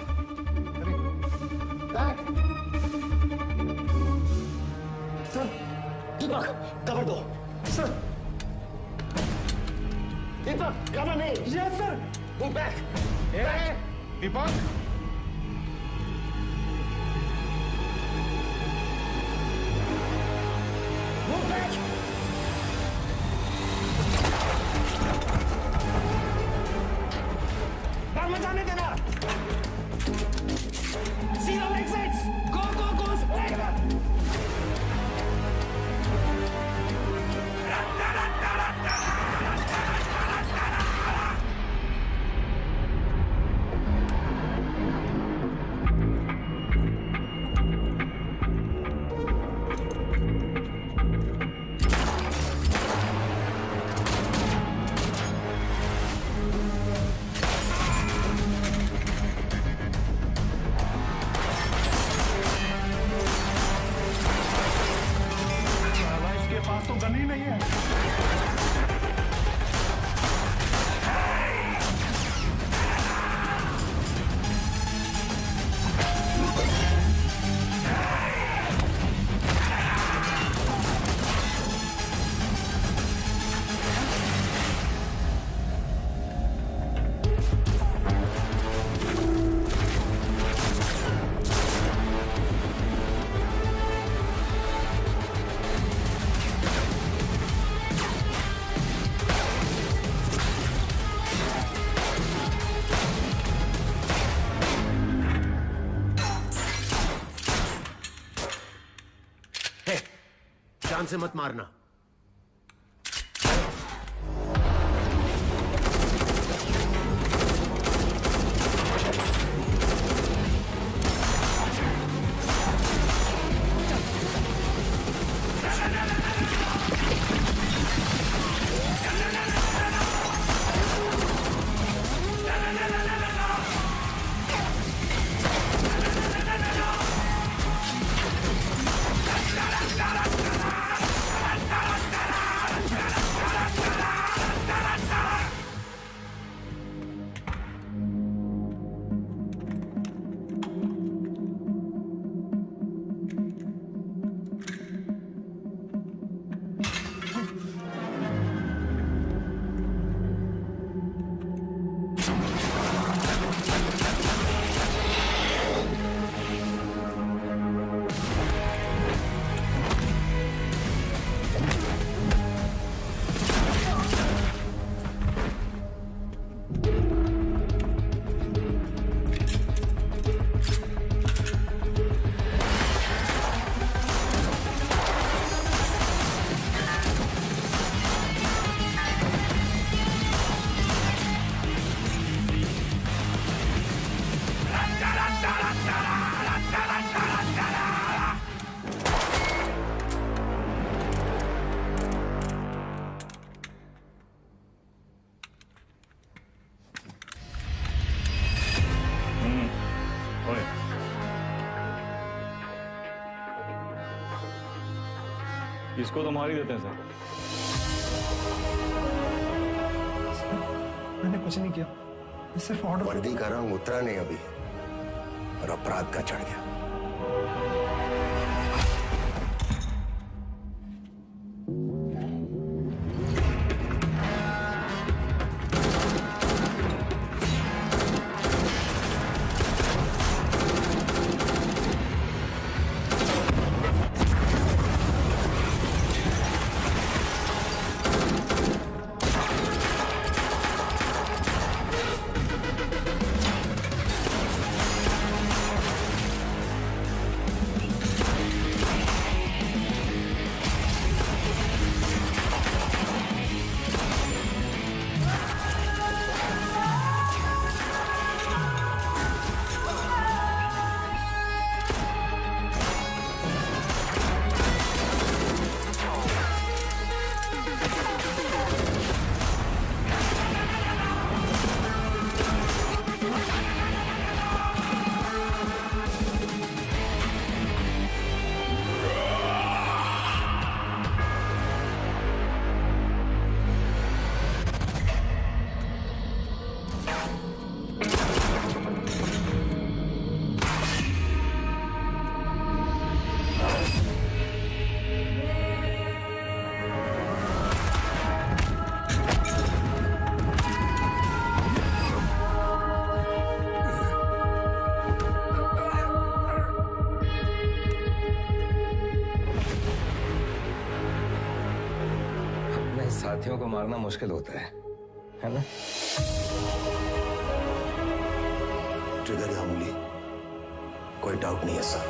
Back. Sir, Deepak, cover दो. Sir. Deepak, cover me. Yes, sir. Move back. Hey, Deepak. Move back. मत जाने देना। See all exits. Go, go, go. जान से मत मारना। इसको तो मार ही देते हैं सर। मैंने कुछ नहीं किया, सिर्फ ऑर्डर। वर्दी का रंग उतरा नहीं अभी और अपराध का चढ़ गया। साथियों को मारना मुश्किल होता है ना? ट्रिगर गांगुली, कोई डाउट नहीं है सर।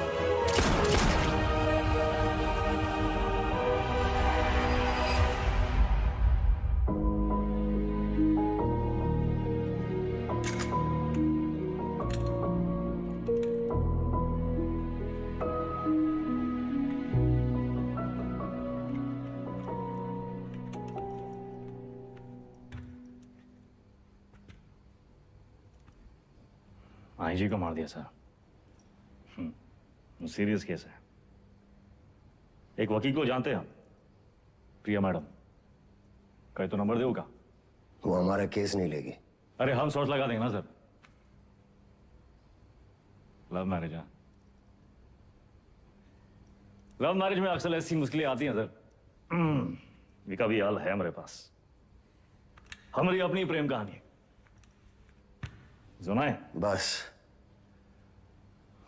आईजी को मार दिया सर। सीरियस केस है। एक वकील को जानते हैं हम, प्रिया मैडम। कहे तो नंबर देगा। वो हमारा केस नहीं लेगी। अरे हम सोच लगा देंगे ना सर। लव मैरिज है। लव मैरिज में अक्सर ऐसी मुश्किलें आती हैं सर। इसका भी हाल है हमारे पास। हमारी अपनी प्रेम कहानी है, सुनाए? बस,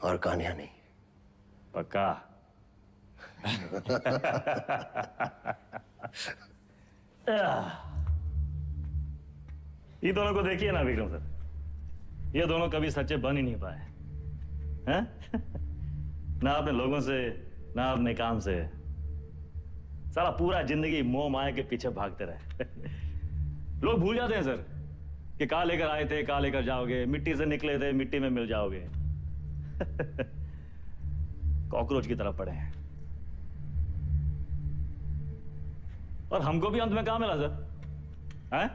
और कहानियां नहीं। पक्का? ये दोनों को देखिए ना विक्रम सर, ये दोनों कभी सच्चे बन ही नहीं पाए हैं? ना अपने लोगों से, ना अपने काम से। सारा पूरा जिंदगी मोह माया के पीछे भागते रहे। लोग भूल जाते हैं सर कि कहां लेकर आए थे, कहां लेकर जाओगे, मिट्टी से निकले थे, मिट्टी में मिल जाओगे। कॉकरोच की तरह पड़े हैं। और हमको भी अंत में कहां मिला सर? हैं?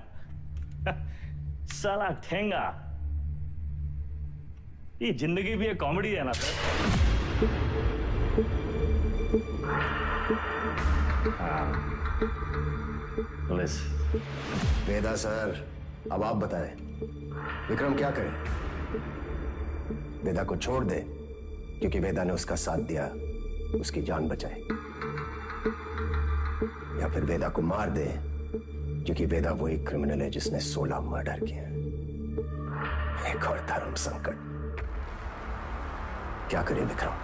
साला ठेंगा। ये जिंदगी भी एक कॉमेडी है ना सर। पुलिस। वेदा सर, अब आप बताएं, विक्रम क्या करे? वेदा को छोड़ दे क्योंकि वेदा ने उसका साथ दिया, उसकी जान बचाई, या फिर वेदा को मार दे क्योंकि वेदा वही क्रिमिनल है जिसने 16 मर्डर किए। एक और धर्म संकट। क्या करे विक्रम?